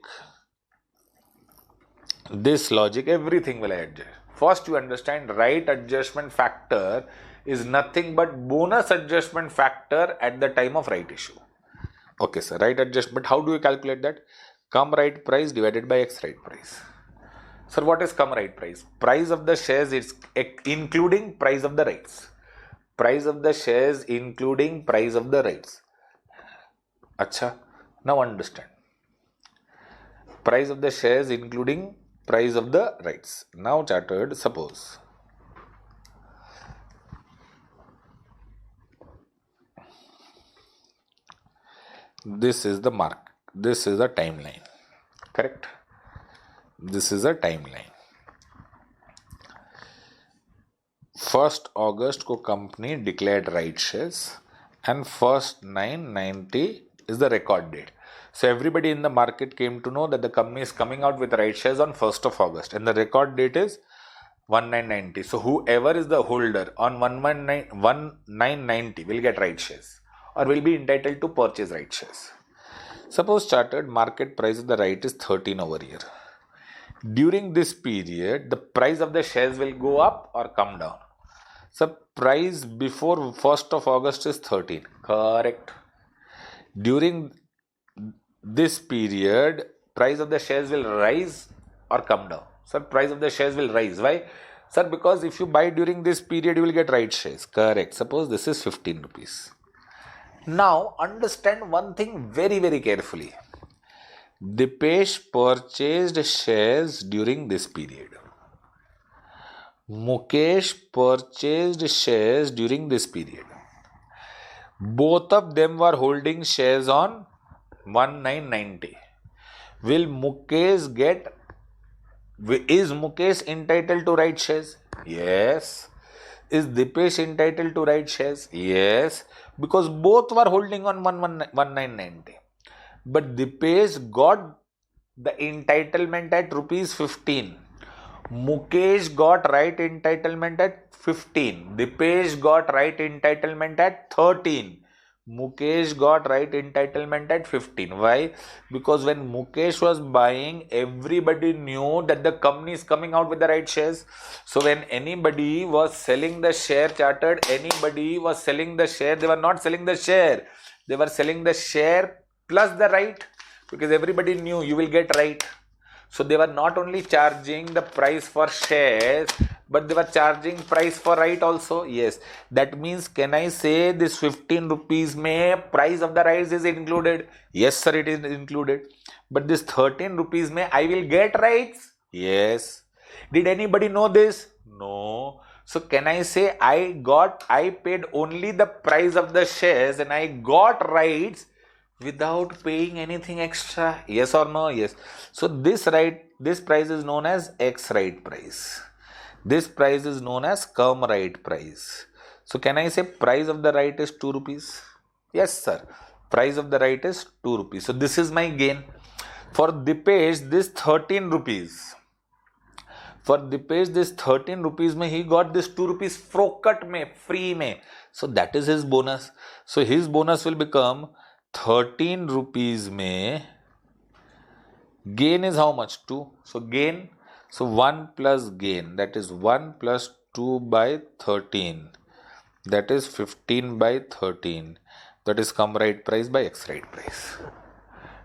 everything will I adjust. First you understand right adjustment factor is nothing but bonus adjustment factor at the time of right issue. Okay, sir, right adjustment, how do you calculate that? Come right price divided by x right price. Sir, what is come right price? Price of the shares is including price of the rights. Price of the shares including price of the rights. Acha, now understand. Price of the shares including price of the rights. Now chartered, suppose this is the mark, this is a timeline, correct? This is a timeline. 1st August को company declared right shares and 1st 9/90 is the record date. So everybody in the market came to know that the company is coming out with right shares on 1st of August and the record date is 1990. So whoever is the holder on 1990 will get right shares or will be entitled to purchase right shares. Suppose chartered market price of the right is 13 over here. During this period, the price of the shares will go up or come down. So price before 1st of August is 13, correct? During this period, price of the shares will rise or come down. Sir, price of the shares will rise. Why? Sir, because if you buy during this period, you will get right shares. Correct. Suppose this is 15 rupees. Now, understand one thing very, very carefully. Dipesh purchased shares during this period. Mukesh purchased shares during this period. Both of them were holding shares on 1990. Is Mukesh entitled to right shares? Yes. Is Dipesh entitled to right shares? Yes. Because both were holding on 1990. But Dipesh got the entitlement at rupees 15. Mukesh got right entitlement at 15. Dipesh got right entitlement at 13. Mukesh got right entitlement at 15. Why? Because when Mukesh was buying, everybody knew that the company is coming out with the right shares. So when anybody was selling the share chartered, anybody was selling the share, they were not selling the share. They were selling the share plus the right, because everybody knew you will get right. So they were not only charging the price for shares, but they were charging price for right also. Yes, that means can I say this 15 rupees may price of the rice is included? Yes sir, it is included. But this 13 rupees may I will get rights? Yes. Did anybody know this? No. So can I say I paid only the price of the shares and I got rights without paying anything extra? Yes or no? Yes. So this price is known as X right price. This price is known as cum right price. So can I say price of the right is 2 rupees? Yes sir. Price of the right is 2 rupees. So this is my gain. For Dipesh, this 13 rupees. For Dipesh, this 13 rupees mein he got this 2 rupees frocut mein, free mein. So that is his bonus. So his bonus will become 13 rupees mein. Gain is how much? 2. So gain. So 1 plus gain. That is 1 plus 2 by 13. That is 15 by 13. That is cum right price by X right price.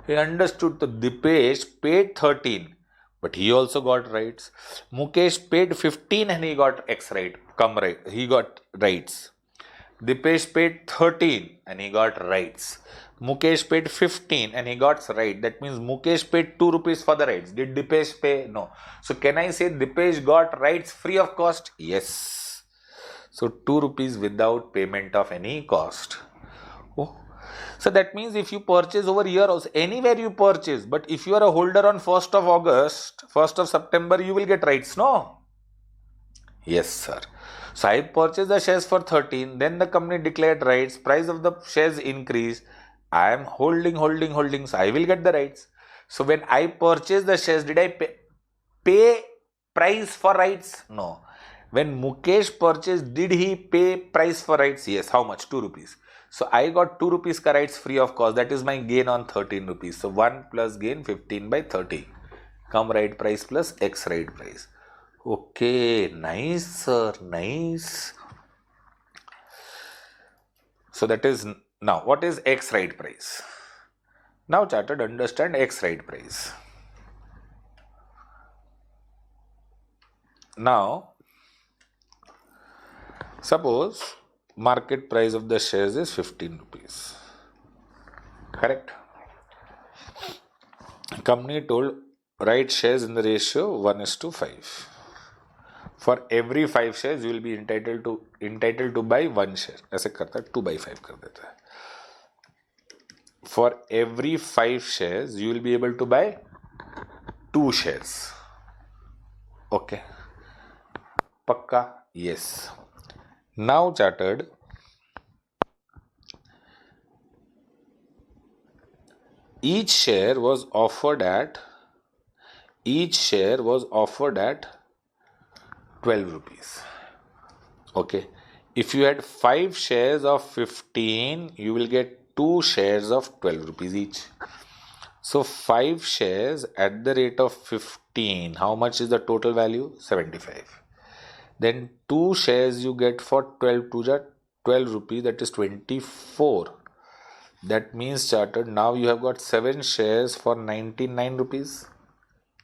He understood. The Dipesh paid 13. But he also got rights. Mukesh paid 15 and he got X right, cum right. He got rights. Dipesh paid 13 and he got rights. Mukesh paid 15 and he got right. That means Mukesh paid 2 rupees for the rights. Did Dipesh pay? No. So can I say Dipesh got rights free of cost? Yes. So 2 rupees without payment of any cost. Oh. So that means if you purchase over here also, anywhere you purchase, but if you are a holder on 1st of August, 1st of September, you will get rights, no? Yes, sir. So I purchased the shares for 13, then the company declared rights, price of the shares increased, I am holding, so I will get the rights. So when I purchased the shares, did I pay price for rights? No. When Mukesh purchased, did he pay price for rights? Yes. How much? 2 rupees. So I got 2 rupees ka rights free of cost. That is my gain on 13 rupees. So 1 plus gain 15 by 30. Cum right price plus X right price. Okay. Nice, sir. Nice. So that is now what is X right price? Now chartered understand X right price. Now suppose market price of the shares is 15 rupees. Correct? Company told write shares in the ratio 1:5. For every 5 shares you will be entitled to buy 1 share. ऐसे करता है 2/5 कर देता है. For every 5 shares you will be able to buy 2 shares. Okay. Pakka? Yes. Now chartered, each share was offered at 12 rupees. Okay. If you had 5 shares of 15, you will get 2 shares of 12 rupees each. So 5 shares at the rate of 15, how much is the total value? 75. Then 2 shares you get for 12 rupees, that is 24. That means chartered, now you have got 7 shares for 99 rupees.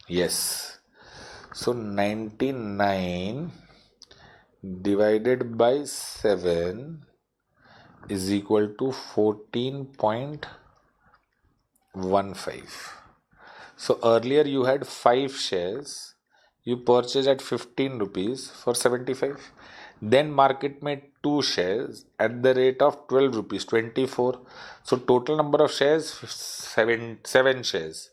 Yes. So 99 divided by 7 is equal to 14.15. So earlier you had 5 shares. You purchased at 15 rupees for 75. Then market made 2 shares at the rate of 12 rupees, 24. So total number of shares, 7 shares.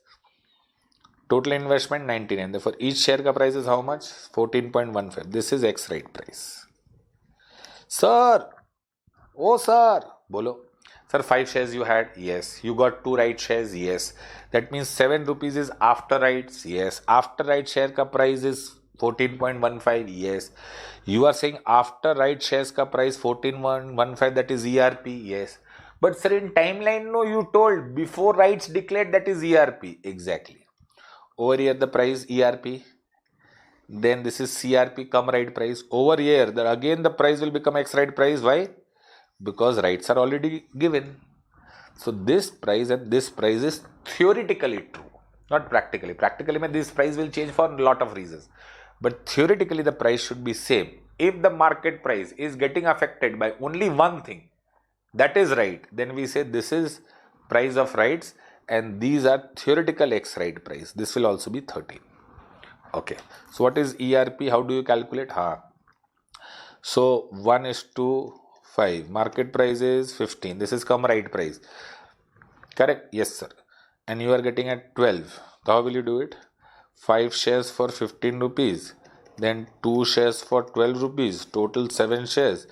Total investment 99. Therefore each share ka price is how much? 14.15. This is X right price. Sir, oh sir, bolo. Sir, 5 shares you had? Yes. You got 2 right shares? Yes. That means 7 rupees is after rights? Yes. After right share ka price is 14.15? Yes. You are saying after right shares ka price 14.15, that is ERP? Yes. But sir, in timeline, no, you told before rights declared, that is ERP. Exactly. Over here the price ERP. Then this is CRP, cum right price. Over here, again the price will become X right price. Why? Because rights are already given. So this price and this price is theoretically true, not practically. Practically, this price will change for a lot of reasons. but theoretically the price should be same. If the market price is getting affected by only one thing, that is right, then we say this is price of rights and these are theoretical X right price. This will also be 13. Okay. So what is ERP? How do you calculate? So 1:5. Market price is 15. This is come right price. Correct? Yes, sir. And you are getting at 12. So how will you do it? 5 shares for 15 rupees. Then 2 shares for 12 rupees. Total 7 shares.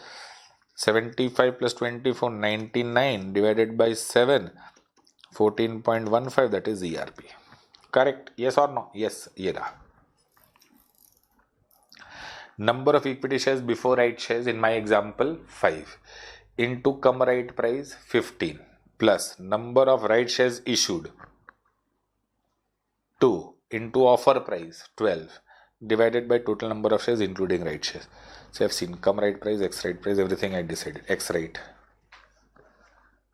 75 plus 24, 99 divided by 7. 14.15, that is ERP. Correct? Yes or no? Yes. Yeah. Number of equity shares before right shares in my example 5 into come right price 15 plus number of right shares issued 2 into offer price 12 divided by total number of shares including right shares. So I've seen come right price, X right price, everything I decided. X right,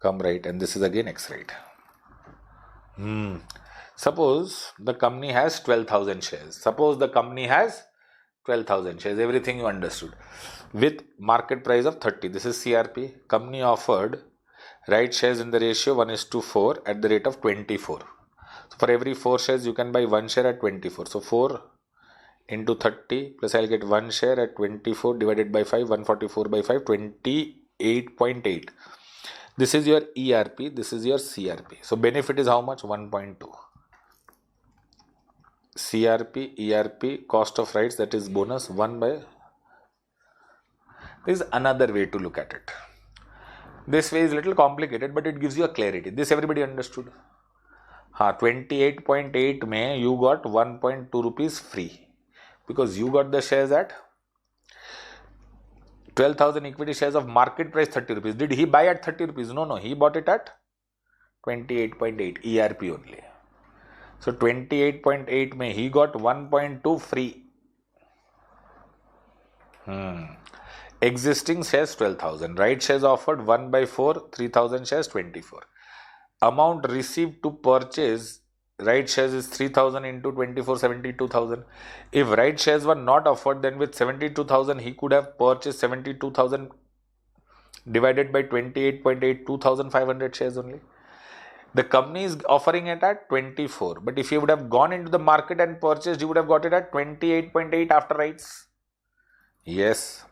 come right, and this is again X right. Suppose the company has 12,000 shares. Suppose the company has 12,000 shares, everything you understood. With market price of 30, this is CRP. Company offered right shares in the ratio 1:4 at the rate of 24. So for every 4 shares, you can buy 1 share at 24. So 4 into 30 plus I'll get 1 share at 24 divided by 5, 144 by 5, 28.8. This is your ERP, this is your CRP. So benefit is how much? 1.2. CRP, ERP, cost of rights, that is bonus 1 by. There is another way to look at it. This way is little complicated, but it gives you a clarity. This everybody understood. 28.8 May you got 1.2 rupees free because you got the shares at 12,000 equity shares of market price 30 rupees. Did he buy at 30 rupees? No, he bought it at 28.8 ERP only. So 28.8 May he got 1.2 free. Existing shares 12,000. Right shares offered 1/4, 3,000 shares 24. Amount received to purchase right shares is 3,000 into 24, 72,000. If right shares were not offered, then with 72,000 he could have purchased 72,000 divided by 28.8, 2,500 shares only. The company is offering it at 24, but if you would have gone into the market and purchased, you would have got it at 28.8 after rights. Yes.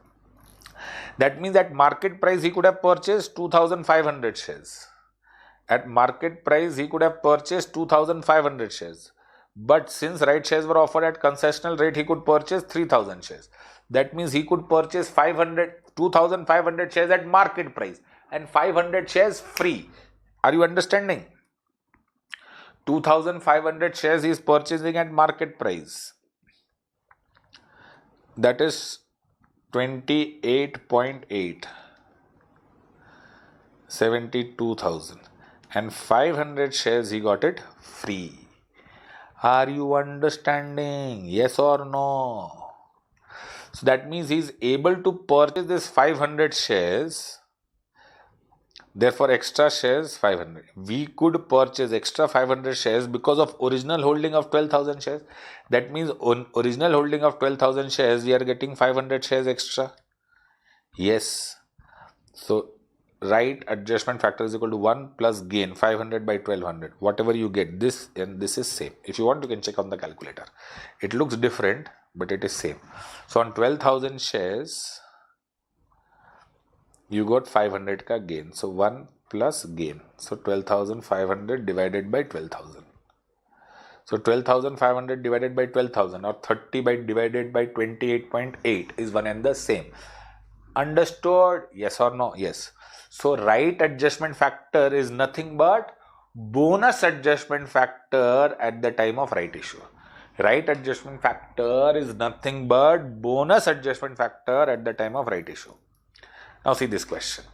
That means at market price he could have purchased 2,500 shares. At market price he could have purchased 2,500 shares. But since right shares were offered at concessional rate, he could purchase 3,000 shares. That means he could purchase 2,500 shares at market price and 500 shares free. Are you understanding? 2,500 shares he is purchasing at market price. That is 28.8. 72,000. And 500 shares he got it free. Are you understanding? Yes or no? So that means he is able to purchase this 500 shares. Therefore, extra shares 500. We could purchase extra 500 shares because of original holding of 12,000 shares. That means on original holding of 12,000 shares, we are getting 500 shares extra. Yes. So, right adjustment factor is equal to 1 plus gain 500 by 1200. Whatever you get, this and this is same. If you want, you can check on the calculator. It looks different, but it is same. So, on 12,000 shares, you got 500 ka gain. So 1 plus gain. So 12,500 divided by 12,000. So 12,500 divided by 12,000 or 30 by divided by 28.8 is one and the same. Understood? Yes or no? Yes. So right adjustment factor is nothing but bonus adjustment factor at the time of right issue. Right adjustment factor is nothing but bonus adjustment factor at the time of right issue. Now see this question.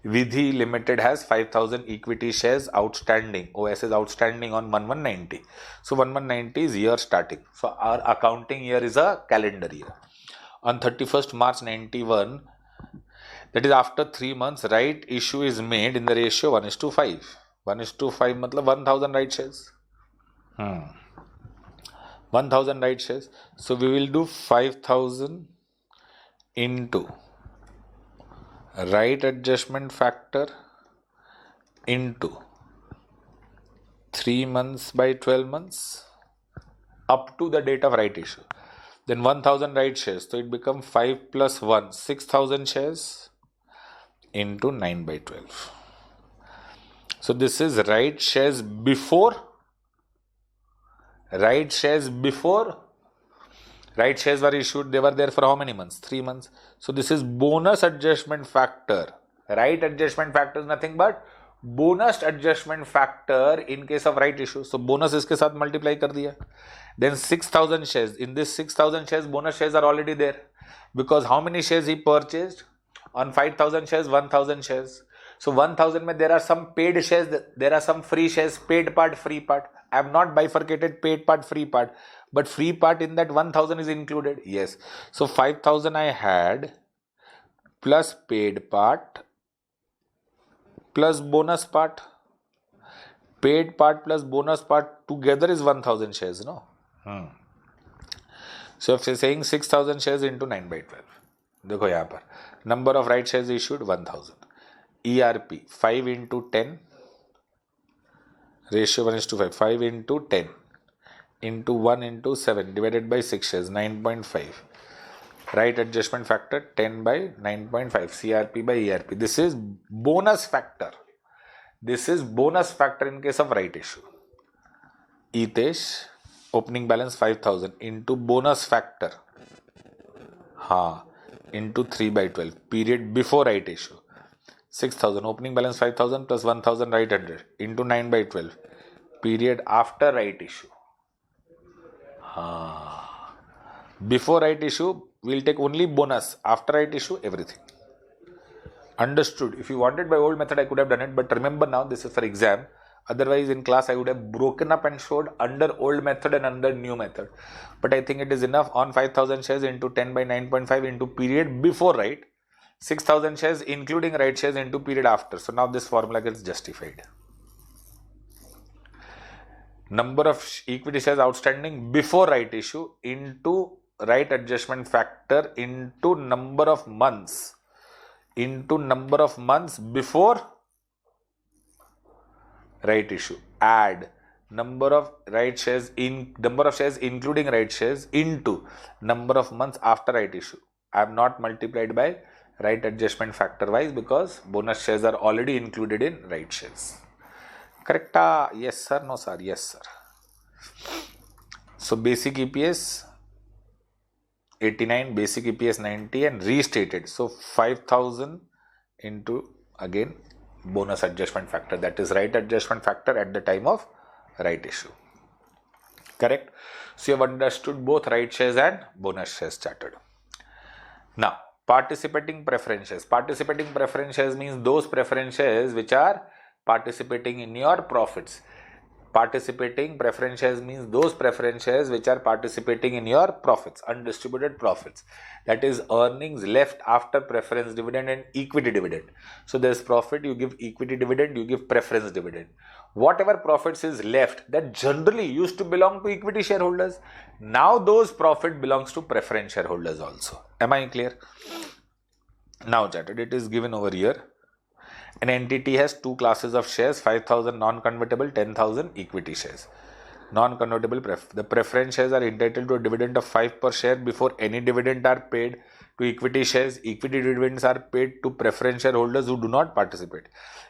Vidhi Limited has 5,000 equity shares outstanding. OS is outstanding on 1190. So 1190 is year starting. So our accounting year is a calendar year. On 31st March 91, that is after 3 months, right issue is made in the ratio 1:5. 1:5 matlab 1,000 right shares. 1000 right shares. So we will do 5000 into right adjustment factor into 3 months by 12 months up to the date of right issue. Then 1000 right shares. So it becomes 5 plus 1, 6000 shares into 9 by 12. So this is right shares before. Right shares were issued. They were there for how many months? 3 months. So this is bonus adjustment factor. Right adjustment factor is nothing but bonus adjustment factor in case of right issue. So bonus इसके साथ multiply कर दिया. Then 6000 shares. In this 6000 shares, bonus shares are already there. Because how many shares he purchased? On 5000 shares, 1000 shares. So 1000 mein there are some paid shares, there are some free shares, paid part, free part. I have not bifurcated paid part, free part. But free part in that 1000 is included. Yes. So 5000 I had plus paid part plus bonus part. Paid part plus bonus part together is 1000 shares, no? So if you're saying 6000 shares into 9 by 12. देखो यहाँ पर number of right shares issued 1000. ERP 5 into 10 ratio 1:5. 5 into 10 into 1 into 7 divided by 6 shares 9.5. Right adjustment factor 10 by 9.5 CRP by ERP. This is bonus factor. This is bonus factor in case of right issue. Dipesh opening balance 5000 into bonus factor. Into 3 by 12 period before right issue. 6000 opening balance 5000 plus 1000 right 100 into 9 by 12 period after right issue. Before right issue we'll take only bonus, after right issue everything. Understood? If you wanted by old method I could have done it, but remember now this is for exam. Otherwise in class I would have broken up and showed under old method and under new method. But I think it is enough. On 5000 shares into 10 by 9.5 into period before right, 6000 shares including right shares into period after. So now this formula gets justified. Number of equity shares outstanding before right issue into right adjustment factor into number of months before right issue. Add number of shares including right shares into number of months after right issue. I have not multiplied by right adjustment factor wise because bonus shares are already included in right shares. Correct? Yes sir, no sir, yes sir. So basic EPS 89, basic EPS 90 and restated. So 5000 into again bonus adjustment factor, that is right adjustment factor at the time of right issue. Correct? So you have understood both right shares and bonus shares charted. Now participating preferences. Participating preferences means those preferences which are participating in your profits. Participating preferences means those preferences which are participating in your profits, undistributed profits. That is earnings left after preference dividend and equity dividend. So there's profit, you give equity dividend, you give preference dividend. Whatever profits is left that generally used to belong to equity shareholders, now those profit belongs to preference shareholders also. Am I clear? Now chatted, it is given over here. An entity has two classes of shares, 5000 non-convertible, 10,000 equity shares. Non-convertible the preference shares are entitled to a dividend of 5 per share before any dividend are paid to equity shares. Equity dividends are paid to preference shareholders who do not participate.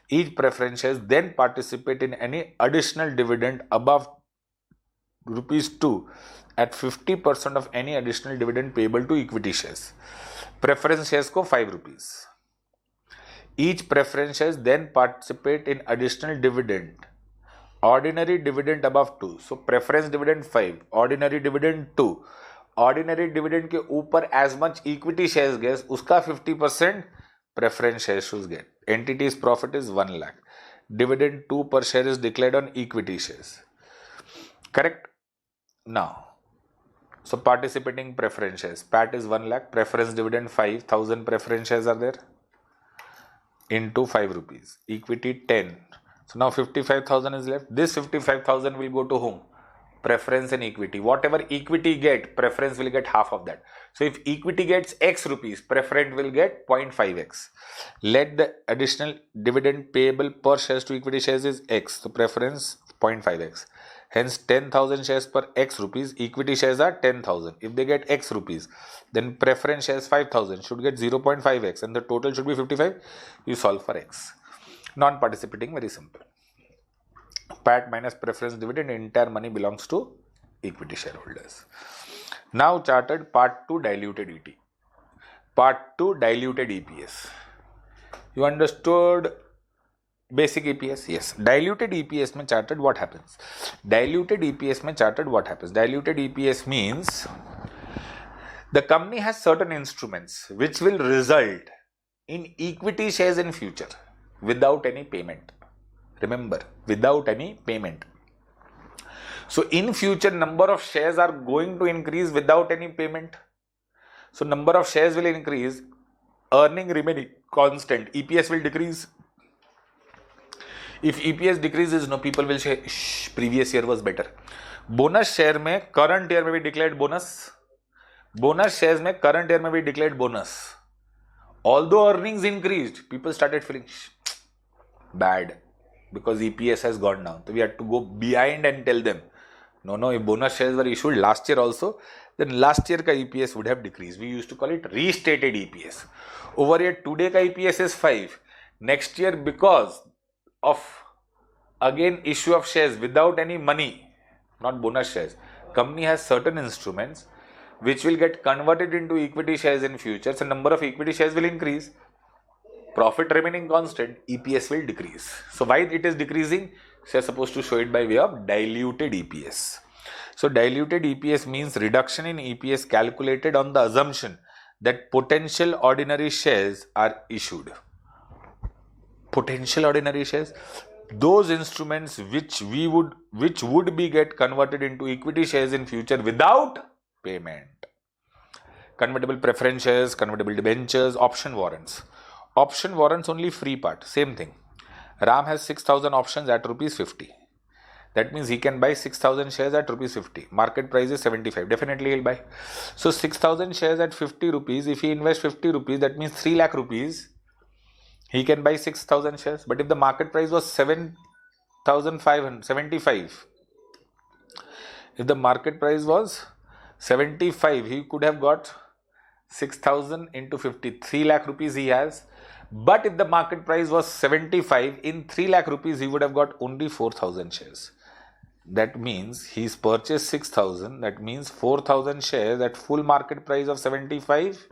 Each preference shares then participate in any additional dividend above ₹2 at 50% of any additional dividend payable to equity shares. Preference shares को ₹5. Each preference shares then participate in additional dividend. Ordinary dividend above 2. So preference dividend 5, ordinary dividend 2. Ordinary dividend के ऊपर as much equity shares gets, उसका 50% preference shares should get. Entity's profit is 1 lakh. Dividend 2 per share is declared on equity shares. Correct? Now, so participating preference shares. PAT is 1 lakh. Preference dividend 5,000 preference shares are there. Into ₹5. Equity 10. So now 55,000 is left. This 55,000 will go to whom? preference and equity. Whatever equity get, preference will get half of that. So if equity gets X rupees, preference will get 0.5X. Let the additional dividend payable per shares to equity shares is X. So preference 0.5X. Hence 10,000 shares per X rupees, equity shares are 10,000. If they get X rupees, then preference shares 5,000 should get 0.5X and the total should be 55. You solve for X. Non-participating, very simple. PAT minus preference dividend, entire money belongs to equity shareholders. Now charted part 2 diluted ET. Part 2 diluted EPS. You understood basic EPS? Yes. Diluted EPS mein charted what happens? Diluted EPS mein charted what happens? Diluted EPS means the company has certain instruments which will result in equity shares in future without any payment. Remember, without any payment. So in future, number of shares are going to increase without any payment. So number of shares will increase, earning remaining constant, EPS will decrease. If EPS decreases, no, people will say, previous year was better. Bonus share में current year में भी declared bonus. Bonus shares में current year में भी declared bonus. Although earnings increased, people started feeling bad because EPS has gone down. So we had to go behind and tell them, no, if bonus shares were issued last year also, then last year ka EPS would have decreased. We used to call it restated EPS. Over here, today ka EPS is 5. Next year, because of again issue of shares without any money, not bonus shares, company has certain instruments which will get converted into equity shares in future. So number of equity shares will increase. Profit remaining constant, EPS will decrease. So why it is decreasing? So you are supposed to show it by way of diluted EPS. So diluted EPS means reduction in EPS calculated on the assumption that potential ordinary shares are issued. Potential ordinary shares, those instruments which would be get converted into equity shares in future without payment. Convertible preference shares, convertible debentures, option warrants. Option warrants only free part, same thing. Ram has 6,000 options at rupees 50. That means he can buy 6,000 shares at rupees 50. Market price is 75. Definitely he'll buy. So 6,000 shares at 50 rupees. If he invests 50 rupees, that means 3 lakh rupees. He can buy 6,000 shares. But if the market price was 7,575, if the market price was 75, he could have got 6,000 into 50. 3 lakh rupees he has. But if the market price was 75, in 3 lakh rupees, he would have got only 4,000 shares. That means he's purchased 6,000. That means 4,000 shares at full market price of 75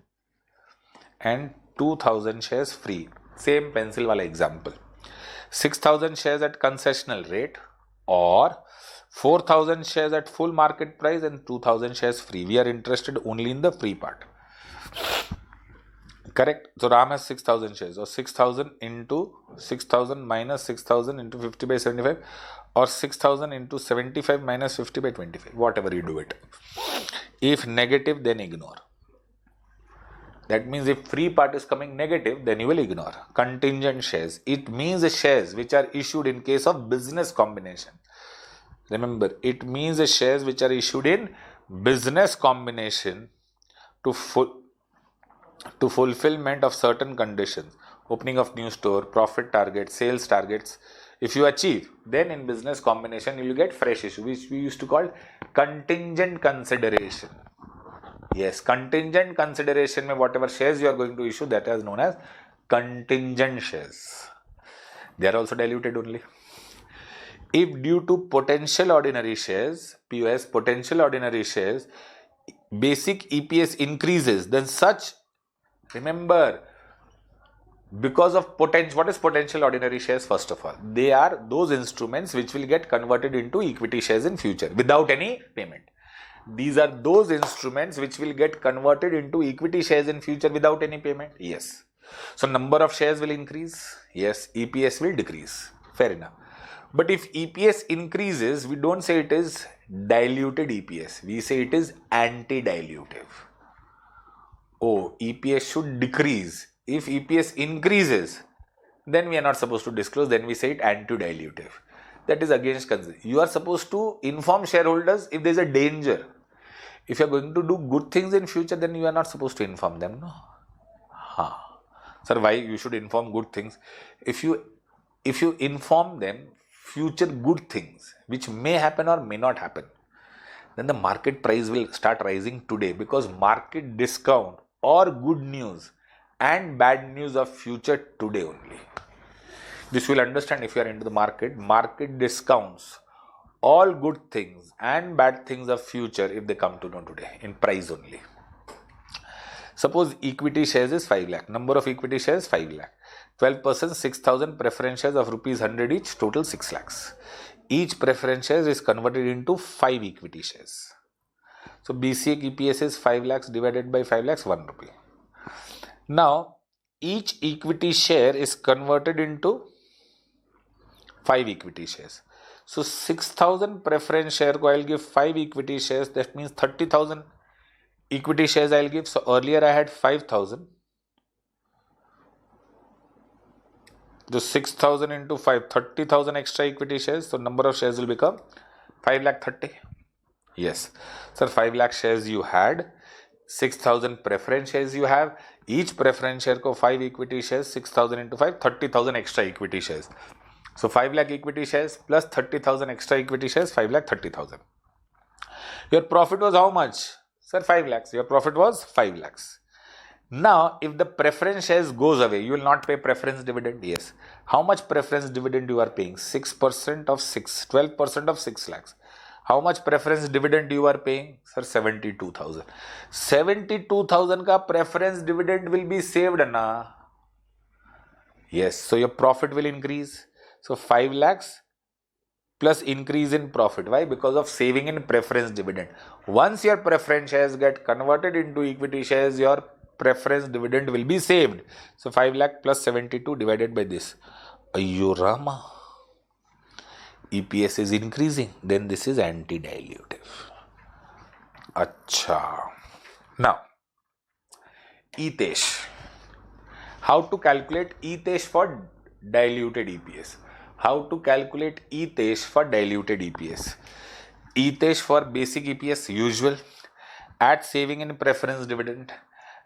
and 2,000 shares free. Same pencil wala example. 6,000 shares at concessional rate or 4,000 shares at full market price and 2,000 shares free. We are interested only in the free part. Correct. So Ram has 6,000 shares, or 6,000 into 6,000 minus 6,000 into 50 by 75, or 6,000 into 75 minus 50 by 25. Whatever you do it. If negative, then ignore. That means if free part is coming negative, then you will ignore. Contingent shares. It means the shares which are issued in case of business combination. Remember, it means the shares which are issued in business combination to fulfillment of certain conditions, opening of new store, profit targets, sales targets. If you achieve, then in business combination you will get fresh issue, which we used to call contingent consideration. Yes, contingent consideration mein whatever shares you are going to issue, that is known as contingent shares. They are also diluted only. If due to potential ordinary shares, POS, potential ordinary shares, basic EPS increases, then such, remember, because of potential, what is potential ordinary shares? First of all, they are those instruments which will get converted into equity shares in future without any payment. These are those instruments which will get converted into equity shares in future without any payment. Yes. So number of shares will increase. Yes. EPS will decrease. Fair enough. But if EPS increases, we don't say it is diluted EPS. We say it is anti-dilutive. Oh, EPS should decrease. If EPS increases, then we are not supposed to disclose. Then we say it anti-dilutive. that is against concern. You are supposed to inform shareholders if there is a danger. If you are going to do good things in future, then you are not supposed to inform them, no? Sir, why you should inform good things? If you inform them future good things which may happen or may not happen, then the market price will start rising today, because market discount or good news and bad news of future today only. This you will understand if you are into the market. Market discounts all good things and bad things of future if they come to know today in price only. Suppose equity shares is 5 lakh. Number of equity shares 5 lakh. 12%, 6,000 preference shares of rupees 100 each, total 6 lakhs. Each preference shares is converted into 5 equity shares. So BCA EPS is 5 lakhs divided by 5 lakhs, 1 rupee. Now each equity share is converted into 5 equity shares. So 6,000 preference share ko I'll give 5 equity shares. That means 30,000 equity shares I'll give. So earlier I had 5,000. The 6,000 into 5, 30,000 extra equity shares. So number of shares will become 5 lakh 30. Yes. Sir, 5 lakh shares you had. 6,000 preference shares you have. Each preference share ko 5 equity shares. 6,000 into 5, 30,000 extra equity shares. So 5 lakh equity shares plus 30,000 extra equity shares, 5 lakh 30,000. Your profit was how much? Sir, 5 lakhs. Your profit was 5 lakhs. Now, if the preference shares goes away, you will not pay preference dividend. Yes. How much preference dividend you are paying? 6% of 6, 12% of 6 lakhs. How much preference dividend you are paying? Sir, 72,000. 72,000 ka preference dividend will be saved, na? Yes. So your profit will increase. So 5 lakhs plus increase in profit. Why? Because of saving in preference dividend. Once your preference shares get converted into equity shares, your preference dividend will be saved. So 5 lakh plus 72 divided by this. Ayyo Rama. EPS is increasing. Then this is anti-dilutive. Acha. Now, EPS. How to calculate EPS for diluted EPS? How to calculate EPS for diluted EPS? EPS for basic EPS, usual. Add saving in preference dividend.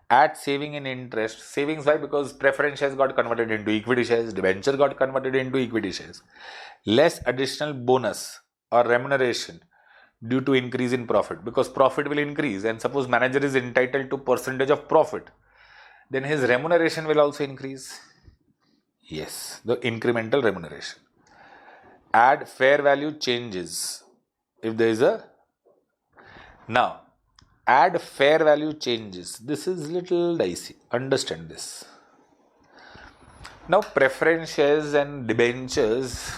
Add saving in interest. Savings, why? Because preference shares got converted into equity shares. Debenture got converted into equity shares. Less additional bonus or remuneration due to increase in profit. Because profit will increase, and suppose manager is entitled to percentage of profit, then his remuneration will also increase. Yes, the incremental remuneration. Add fair value changes. If there is a... Now, add fair value changes. This is little dicey. Understand this. Now, preference shares and debentures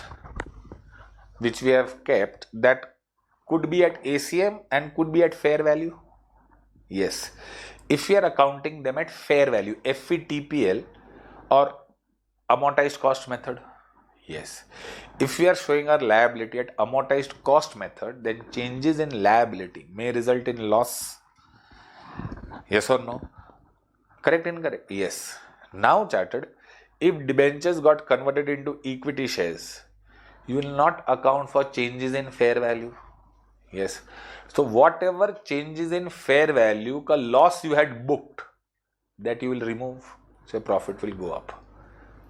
which we have kept, that could be at ACM and could be at fair value. Yes. If we are accounting them at fair value, FVTPL or amortized cost method. Yes. If we are showing our liability at amortized cost method, then changes in liability may result in loss. Yes or no? Correct, incorrect? Yes. Now charted, if debentures got converted into equity shares, you will not account for changes in fair value. Yes. So whatever changes in fair value ka loss you had booked, that you will remove. So profit will go up.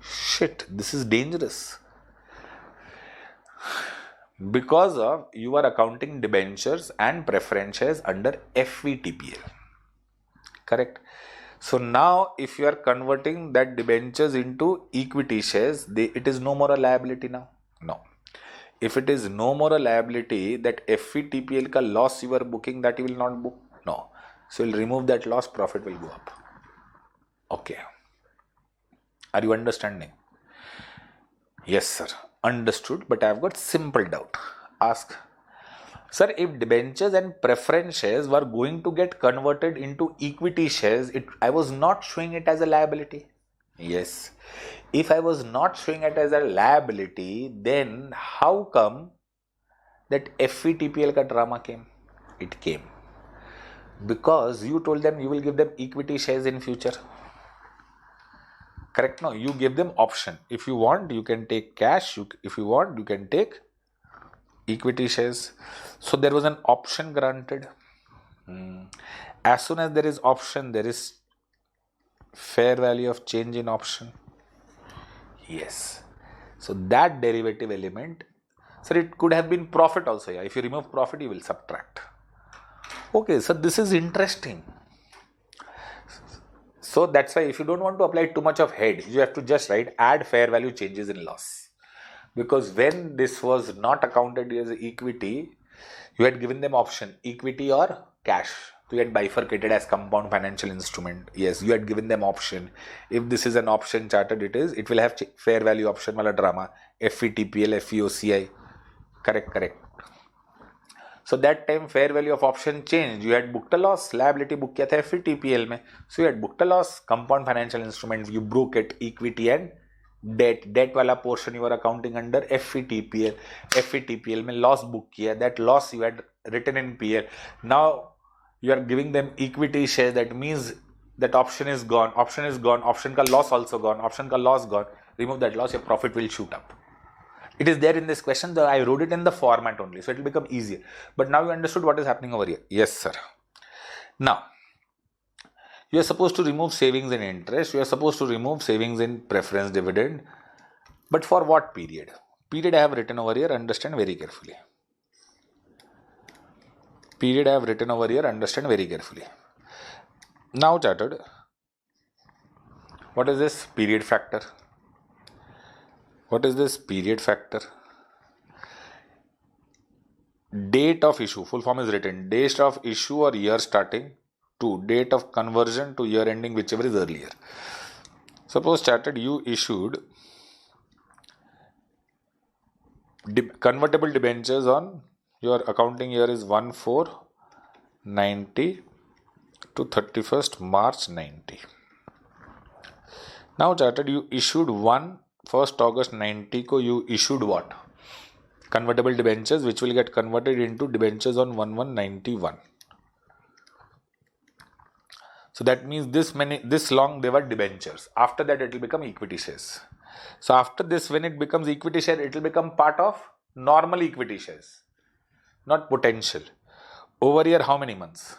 Shit, this is dangerous. Because of you are accounting debentures and preference shares under FVTPL. Correct. So now if you are converting that debentures into equity shares, it is no more a liability now. No. If it is no more a liability, that FVTPL ka loss you are booking, that you will not book. No. So you'll remove that loss, profit will go up. Okay. Are you understanding? Yes, sir. Understood, but I have got simple doubt. Ask. Sir, if debentures and preference shares were going to get converted into equity shares, I was not showing it as a liability. Yes. If I was not showing it as a liability, then how come that FVTPL ka drama came? It came because you told them you will give them equity shares in future. Correct? No, you give them option. If you want, you can take cash. If you want, you can take equity shares. So there was an option granted. As soon as there is option, there is fair value of change in option. Yes. So that derivative element, sir, it could have been profit also. Yeah. If you remove profit, you will subtract. Okay, so this is interesting. So that's why if you don't want to apply too much of head, you have to just write add fair value changes in loss. Because when this was not accounted as equity, you had given them option equity or cash. So you had bifurcated as compound financial instrument. Yes, you had given them option. If this is an option chartered, it will have fair value option wala drama. FVTPL, FVOCI. Correct. So that time fair value of option changed. You had booked a loss. Liability book किया था FVTPL में. So you had booked a loss. Compound financial instrument, you broke it, equity and debt वाला portion you were accounting under FVTPL. FVTPL में loss book किया. That loss you had written in PL. Now you are giving them equity shares. That means that option is gone. Option का loss also gone. Option का loss gone. Remove that loss, your profit will shoot up. It is there in this question, though I wrote it in the format only, so it will become easier. But now you understood what is happening over here. Yes, sir. Now, you are supposed to remove savings in interest. You are supposed to remove savings in preference dividend. But for what period? Period I have written over here, understand very carefully. Period I have written over here, understand very carefully. Now, chartered, what is this period factor? What is this period factor? Date of issue, full form is written. Date of issue or year starting to date of conversion to year ending, whichever is earlier. Suppose chartered you issued convertible debentures on your accounting year is 1/4/90 to 31st March 90. Now chartered you issued 1st August 90 को you issued what? Convertible debentures which will get converted into debentures on 1/1/91. So that means this long they were debentures. After that it will become equity shares. So after this, when it becomes equity share, it will become part of normal equity shares, not potential. Over here, how many months?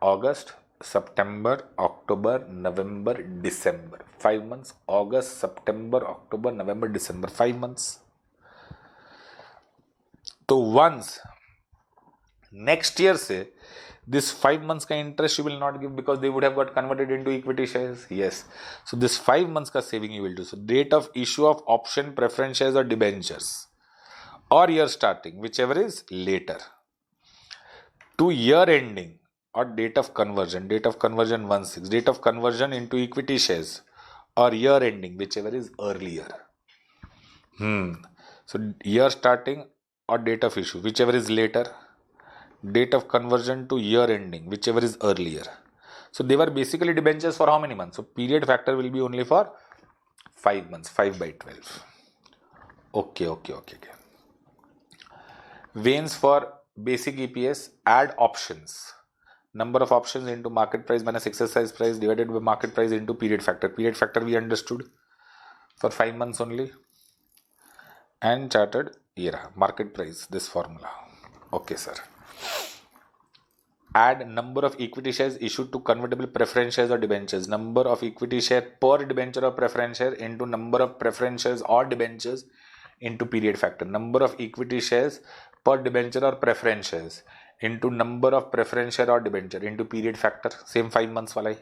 August, September, October, November, December. 5 months. August, September, October, November, December. 5 months. So once next year say this 5 months ka interest you will not give because they would have got converted into equity shares. Yes. So this 5 months ka saving you will do. So date of issue of option, preference shares or debentures or year starting, whichever is later, to year ending or date of conversion 1/6, date of conversion into equity shares or year ending, whichever is earlier. So year starting or date of issue, whichever is later, date of conversion to year ending, whichever is earlier. So they were basically debentures for how many months? So period factor will be only for 5 months, 5/12. Okay. Veins for basic EPS, add options. Number of options into market price minus exercise price divided by market price into period factor. Period factor we understood for 5 months only. And chartered year, market price, this formula. Okay, sir. Add number of equity shares issued to convertible preference shares or debentures. Number of equity share per debenture or preference share into number of preference shares or debentures into period factor. Number of equity shares per debenture or preference shares into number of preference share or debenture into period factor. Same 5 months wala.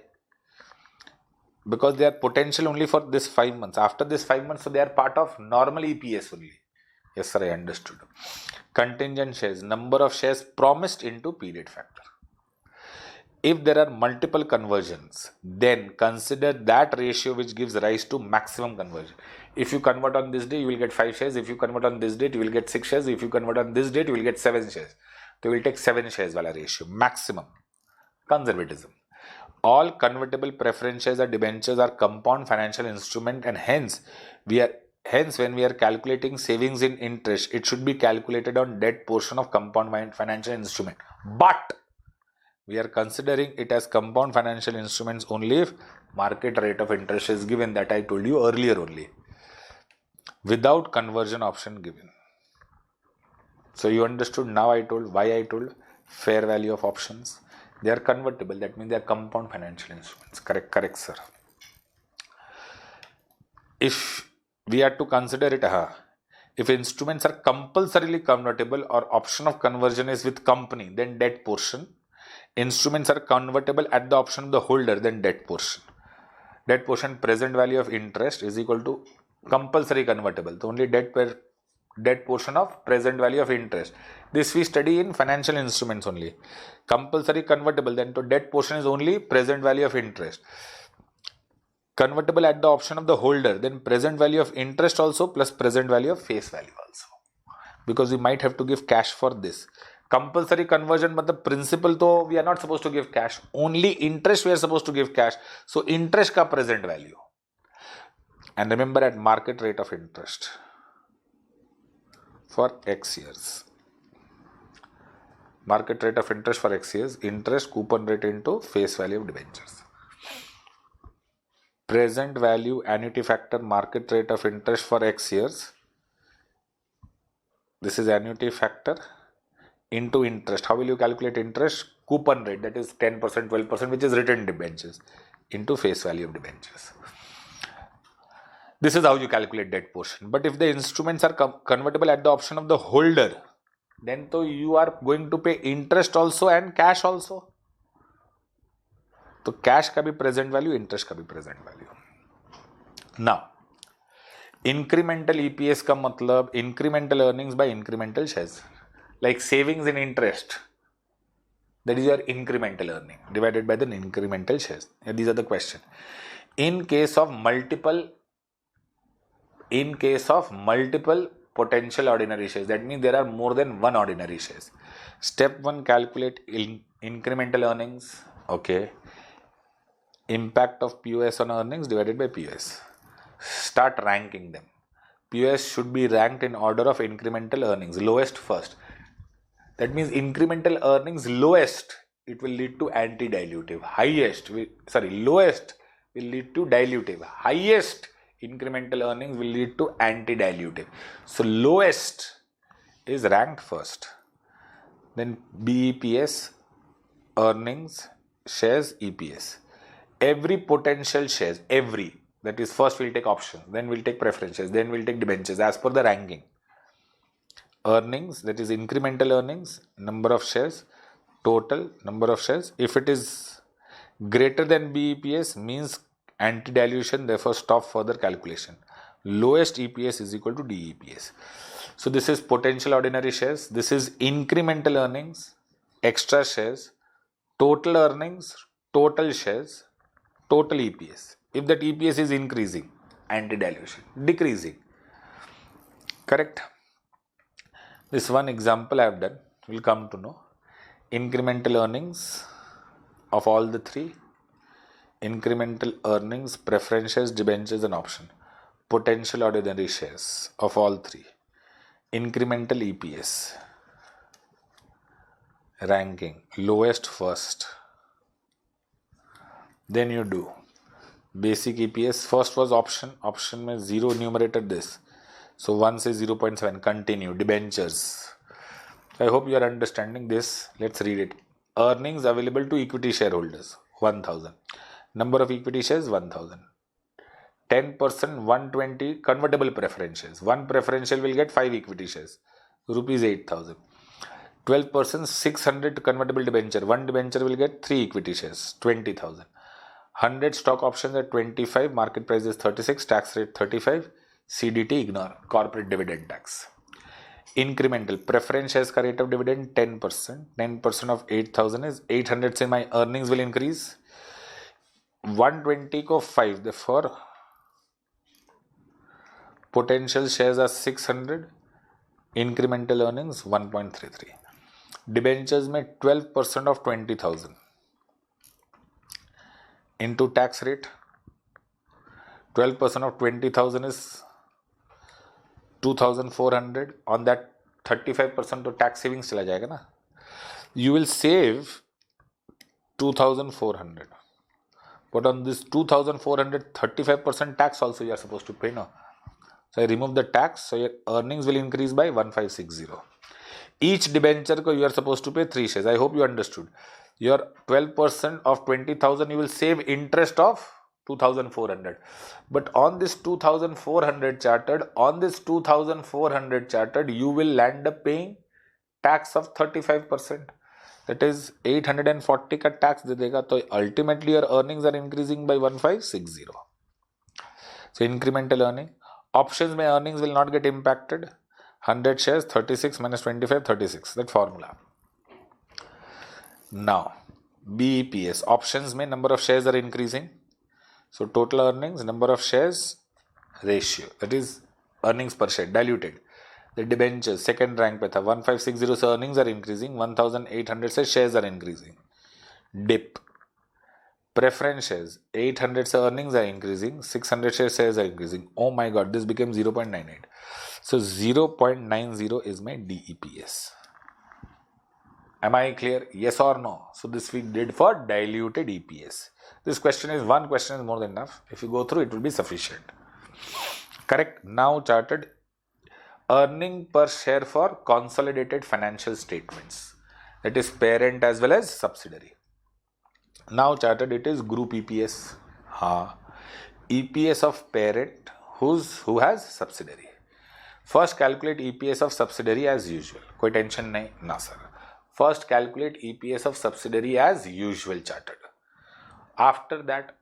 Because they are potential only for this 5 months. After this 5 months, so they are part of normal EPS only. Yes, sir, I understood. Contingent shares, number of shares promised into period factor. If there are multiple conversions, then consider that ratio which gives rise to maximum conversion. If you convert on this day, you will get 5 shares. If you convert on this date, you will get 6 shares. If you convert on this date, you will get 7 shares. So you will take 7 shares wala ratio, maximum. Conservatism. All convertible preference shares or debentures are compound financial instrument, and hence when we are calculating savings in interest, it should be calculated on debt portion of compound financial instrument. But we are considering it as compound financial instruments only if market rate of interest is given, that I told you earlier only, without conversion option given. So you understood now why I told fair value of options. They are convertible. That means they are compound financial instruments. Correct, sir. If we are to consider it, if instruments are compulsorily convertible or option of conversion is with company, then debt portion. Instruments are convertible at the option of the holder, then debt portion. Debt portion present value of interest is equal to compulsory convertible. The only debt portion of present value of interest. This we study in financial instruments only. Compulsory convertible, then to debt portion is only present value of interest. Convertible at the option of the holder, then present value of interest also plus present value of face value also. Because we might have to give cash for this. Compulsory conversion, but the principal though we are not supposed to give cash. Only interest we are supposed to give cash. So interest ka present value. And remember at market rate of interest for X years. Market rate of interest for X years, interest coupon rate into face value of debentures. Present value annuity factor market rate of interest for X years. This is annuity factor into interest. How will you calculate interest? Coupon rate, that is 10%, 12%, which is written debentures into face value of debentures. This is how you calculate debt portion. But if the instruments are convertible at the option of the holder, then so you are going to pay interest also and cash also. So cash ka bhi present value, interest ka bhi present value. Now, incremental EPS ka matlab incremental earnings by incremental shares. Like savings in interest. That is your incremental earning divided by the incremental shares. These are the questions. In case of multiple potential ordinary shares, that means there are more than one ordinary shares. Step 1, calculate incremental earnings. Okay. Impact of POS on earnings divided by POS. Start ranking them. POS should be ranked in order of incremental earnings, lowest first. That means incremental earnings lowest, it will lead to anti-dilutive. Lowest will lead to dilutive. Highest incremental earnings will lead to anti-dilutive. So lowest is ranked first. Then BEPS, earnings, shares, EPS. Every potential shares, that is first we'll take options, then we'll take preferences, then we'll take debentures as per the ranking. Earnings, that is incremental earnings, number of shares, total number of shares. If it is greater than BEPS means anti-dilution, therefore stop further calculation. Lowest EPS is equal to DEPS. So this is potential ordinary shares, this is incremental earnings, extra shares, total earnings, total shares, total EPS. If that EPS is increasing, anti-dilution, decreasing. Correct? This one example I have done, will come to know. Incremental earnings of all the three. Incremental earnings, preferences, debentures and option. Potential ordinary shares of all three. Incremental EPS. Ranking. Lowest first. Then you do. Basic EPS. First was option. Option means 0 numerator this. So 1 says 0.7. Continue. Debentures. I hope you are understanding this. Let's read it. Earnings available to equity shareholders. 1000. Number of equity shares 1000. 10% 120 convertible preferentials. One preferential will get 5 equity shares. Rupees 8000. 12% 600 convertible debenture. One debenture will get 3 equity shares. 20,000. 100 stock options at 25. Market price is 36. Tax rate 35. CDT ignore. Corporate dividend tax. Incremental preference shares ka rate of dividend 10%. 10% of 8000 is 800 say my earnings will increase. 120 ko 5. Therefore, potential shares are 600. Incremental earnings 1.33. Debentures में 12% of 20,000 into tax rate. 12% of 20,000 is 2,400. On that 35% to tax savings चला जाएगा ना. You will save 2,400. But on this 2,400, 35% tax also you are supposed to pay now. So I remove the tax, so your earnings will increase by 1560. each debenture ko you are supposed to pay 3 shares. I hope you understood. Your 12% of 20,000 you will save interest of 2,400. But on this 2,400 chartered, you will land up paying tax of 35%. That is 840 का tax दे देगा. तो ultimately your earnings are increasing by 1560. So incremental earning. Options में earnings will not get impacted. 100 shares, 36 minus 25, 36. That formula. Now, BEPS. Options में number of shares are increasing. So total earnings, number of shares, ratio. That is earnings per share, diluted. The debentures, second rank पे था 1560 से earnings are increasing, 1800 से shares are increasing. Dip. Preference shares, 800 से earnings are increasing, 600 shares are increasing. Oh my god, this became 0.98. So 0.90 is my DEPS. Am I clear? Yes or no? So this we did for diluted EPS. This question is, one question is more than enough. If you go through, it will be sufficient. Correct. Now charted earning per share for consolidated financial statements. That is parent as well as subsidiary. Now charted it is group EPS. EPS of parent who has subsidiary. First calculate EPS of subsidiary as usual. कोई tension नहीं ना sir. First calculate EPS of subsidiary as usual charted. After that,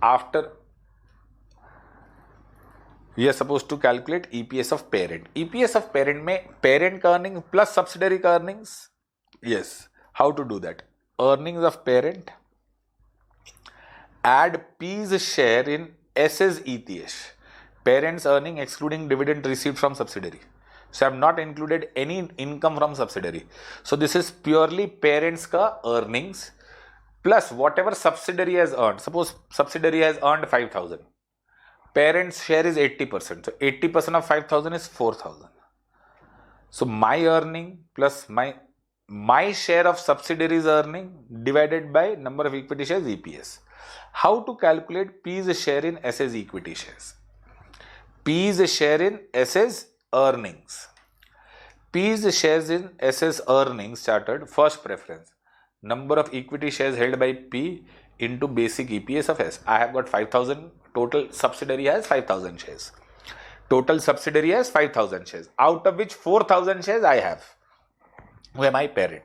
after we are supposed to calculate EPS of parent. EPS of parent में parent का earnings plus subsidiary का earnings. Yes. How to do that? Earnings of parent. Add P's share in S's EPS. Parent's earning excluding dividend received from subsidiary. So I have not included any income from subsidiary. So this is purely parent's ka earnings plus whatever subsidiary has earned. Suppose subsidiary has earned 5,000. Parent's share is 80%. So 80% of 5,000 is 4,000. So my earning plus my share of subsidiary's earning divided by number of equity shares EPS. How to calculate P's share in S's equity shares? P's share in S's earnings. P's shares in S's earnings chartered first preference. Number of equity shares held by P into basic EPS of S. I have got 5,000. Total subsidiary has 5,000 shares. Total subsidiary has 5,000 shares. Out of which 4,000 shares I have. Who am I? Parent.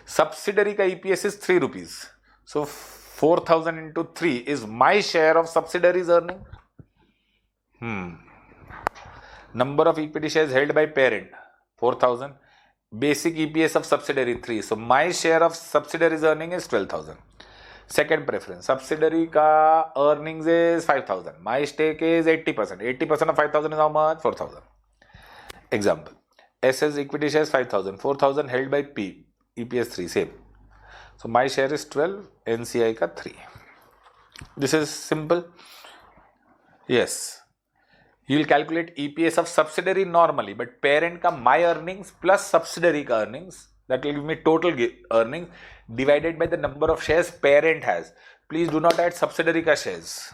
Subsidiary ka EPS is 3 rupees. So 4,000 into 3 is my share of subsidiary's earning. Number of equity shares held by parent 4,000. Basic EPS of subsidiary 3. So my share of subsidiary's earning is 12,000. Second preference. Subsidiary ka earnings is 5,000. My stake is 80%. 80% of 5,000 is how much? 4,000. Example. S's equity shares 5,000. 4,000 held by P. EPS 3. Same. So my share is 12. NCI ka 3. This is simple. Yes. You will calculate EPS of subsidiary normally, but parent ka my earnings plus subsidiary ka earnings, that will give me total earnings divided by the number of shares parent has. Please do not add subsidiary ka shares.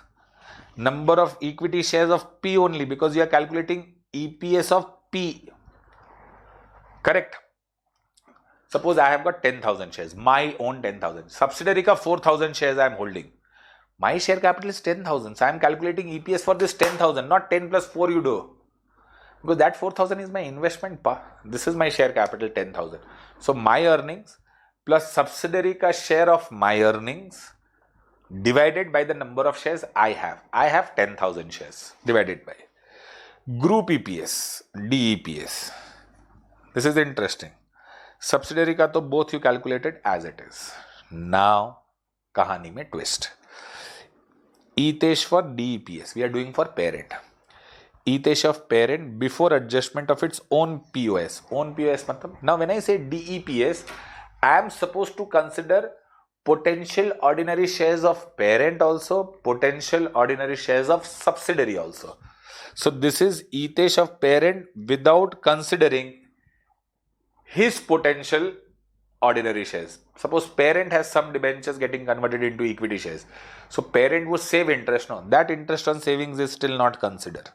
Number of equity shares of P only, because you are calculating EPS of P. Correct. Suppose I have got 10,000 shares, my own 10,000. Subsidiary ka 4,000 shares I am holding. My share capital is 10,000. So I am calculating EPS for this 10,000, not 10 plus 4 you do. Because that 4,000 is my investment. This is my share capital 10,000. So my earnings plus subsidiary ka share of my earnings divided by the number of shares I have. I have 10,000 shares divided by group EPS, DEPS. This is interesting. Subsidiary ka to both you calculated as it is. Now, kahani mein twist. EPS for DEPS, we are doing for parent. EPS of parent before adjustment of its own POS. Own POS matlab. Now when I say DEPS, I am supposed to consider potential ordinary shares of parent also, potential ordinary shares of subsidiary also. So this is EPS of parent without considering his potential ordinary shares. Suppose parent has some debentures getting converted into equity shares. So parent would save interest on that. Interest on savings is still not considered.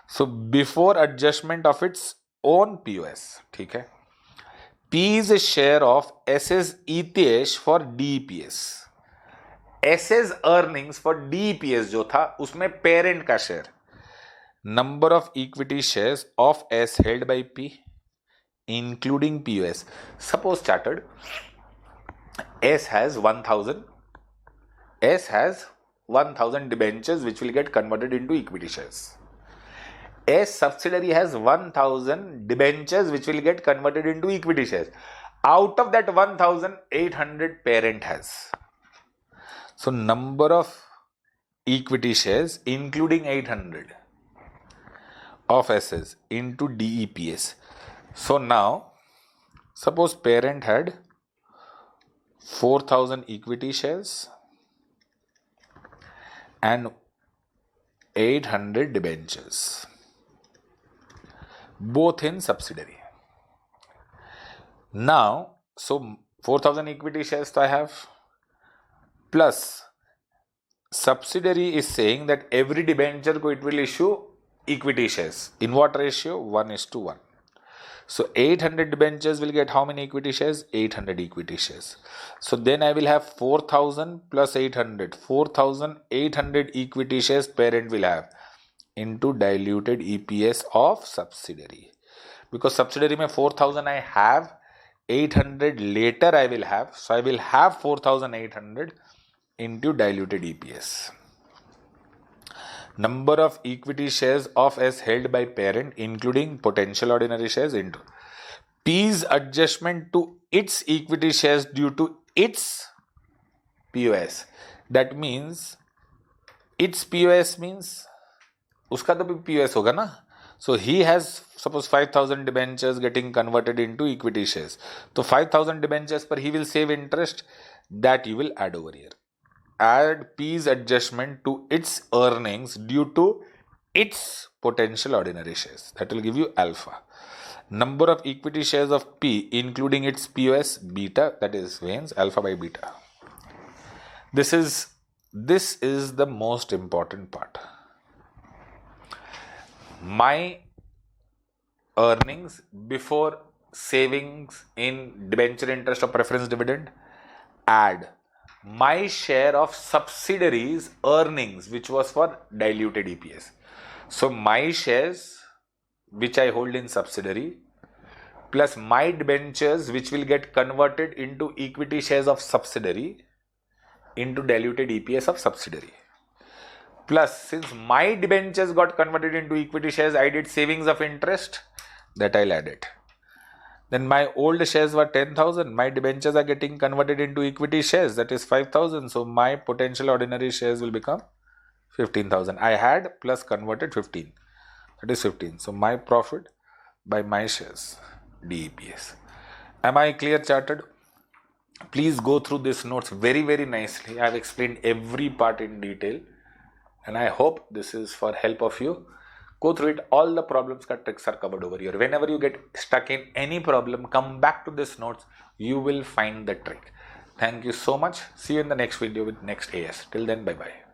So before adjustment of its own POS, ठीक है. P is a share of S's EPS for DEPS. S's earnings for DEPS जो था उसमें parent का share. Number of equity shares of S held by P including POS. Suppose chartered S has 1000. S has 1000 debentures which will get converted into equity shares. S subsidiary has 1000 debentures which will get converted into equity shares. Out of that 1800 parent has. So number of equity shares including 800 of S's into DEPS. So now suppose parent had 4000 equity shares and 800 debentures, both in subsidiary. Now, so 4000 equity shares I have, plus subsidiary is saying that every debenture it will issue equity shares. In what ratio? 1:1. So 800 debentures will get how many equity shares? 800 equity shares. So then I will have 4000 plus 800. 4800 equity shares parent will have into diluted EPS of subsidiary. Because subsidiary mein 4000 I have, 800 later I will have. So I will have 4800 into diluted EPS. Number of equity shares of S held by parent including potential ordinary shares into P's adjustment to its equity shares due to its POS. That means its POS means uska to bhi POS hoga na. So he has suppose 5000 debentures getting converted into equity shares. So 5000 debentures per he will save interest, that you will add over here. Add P's adjustment to its earnings due to its potential ordinary shares. That will give you alpha. Number of equity shares of P including its POS beta, that is Vane's alpha by beta. This is the most important part. My earnings before savings in debenture interest or preference dividend, add my share of subsidiaries earnings which was for diluted EPS. So my shares which I hold in subsidiary plus my debentures which will get converted into equity shares of subsidiary into diluted EPS of subsidiary. Plus since my debentures got converted into equity shares, I did savings of interest, that I'll add it. Then my old shares were 10,000. My debentures are getting converted into equity shares, that is 5,000. So my potential ordinary shares will become 15,000. I had plus converted 15. That is 15. So my profit by my shares, DEPS. Am I clear, chartered? Please go through these notes very, very nicely. I have explained every part in detail. And I hope this is for help of you. Go through it. All the problems ka tricks are covered over here. Whenever you get stuck in any problem, come back to this notes. You will find the trick. Thank you so much. See you in the next video with next AS. Till then, bye-bye.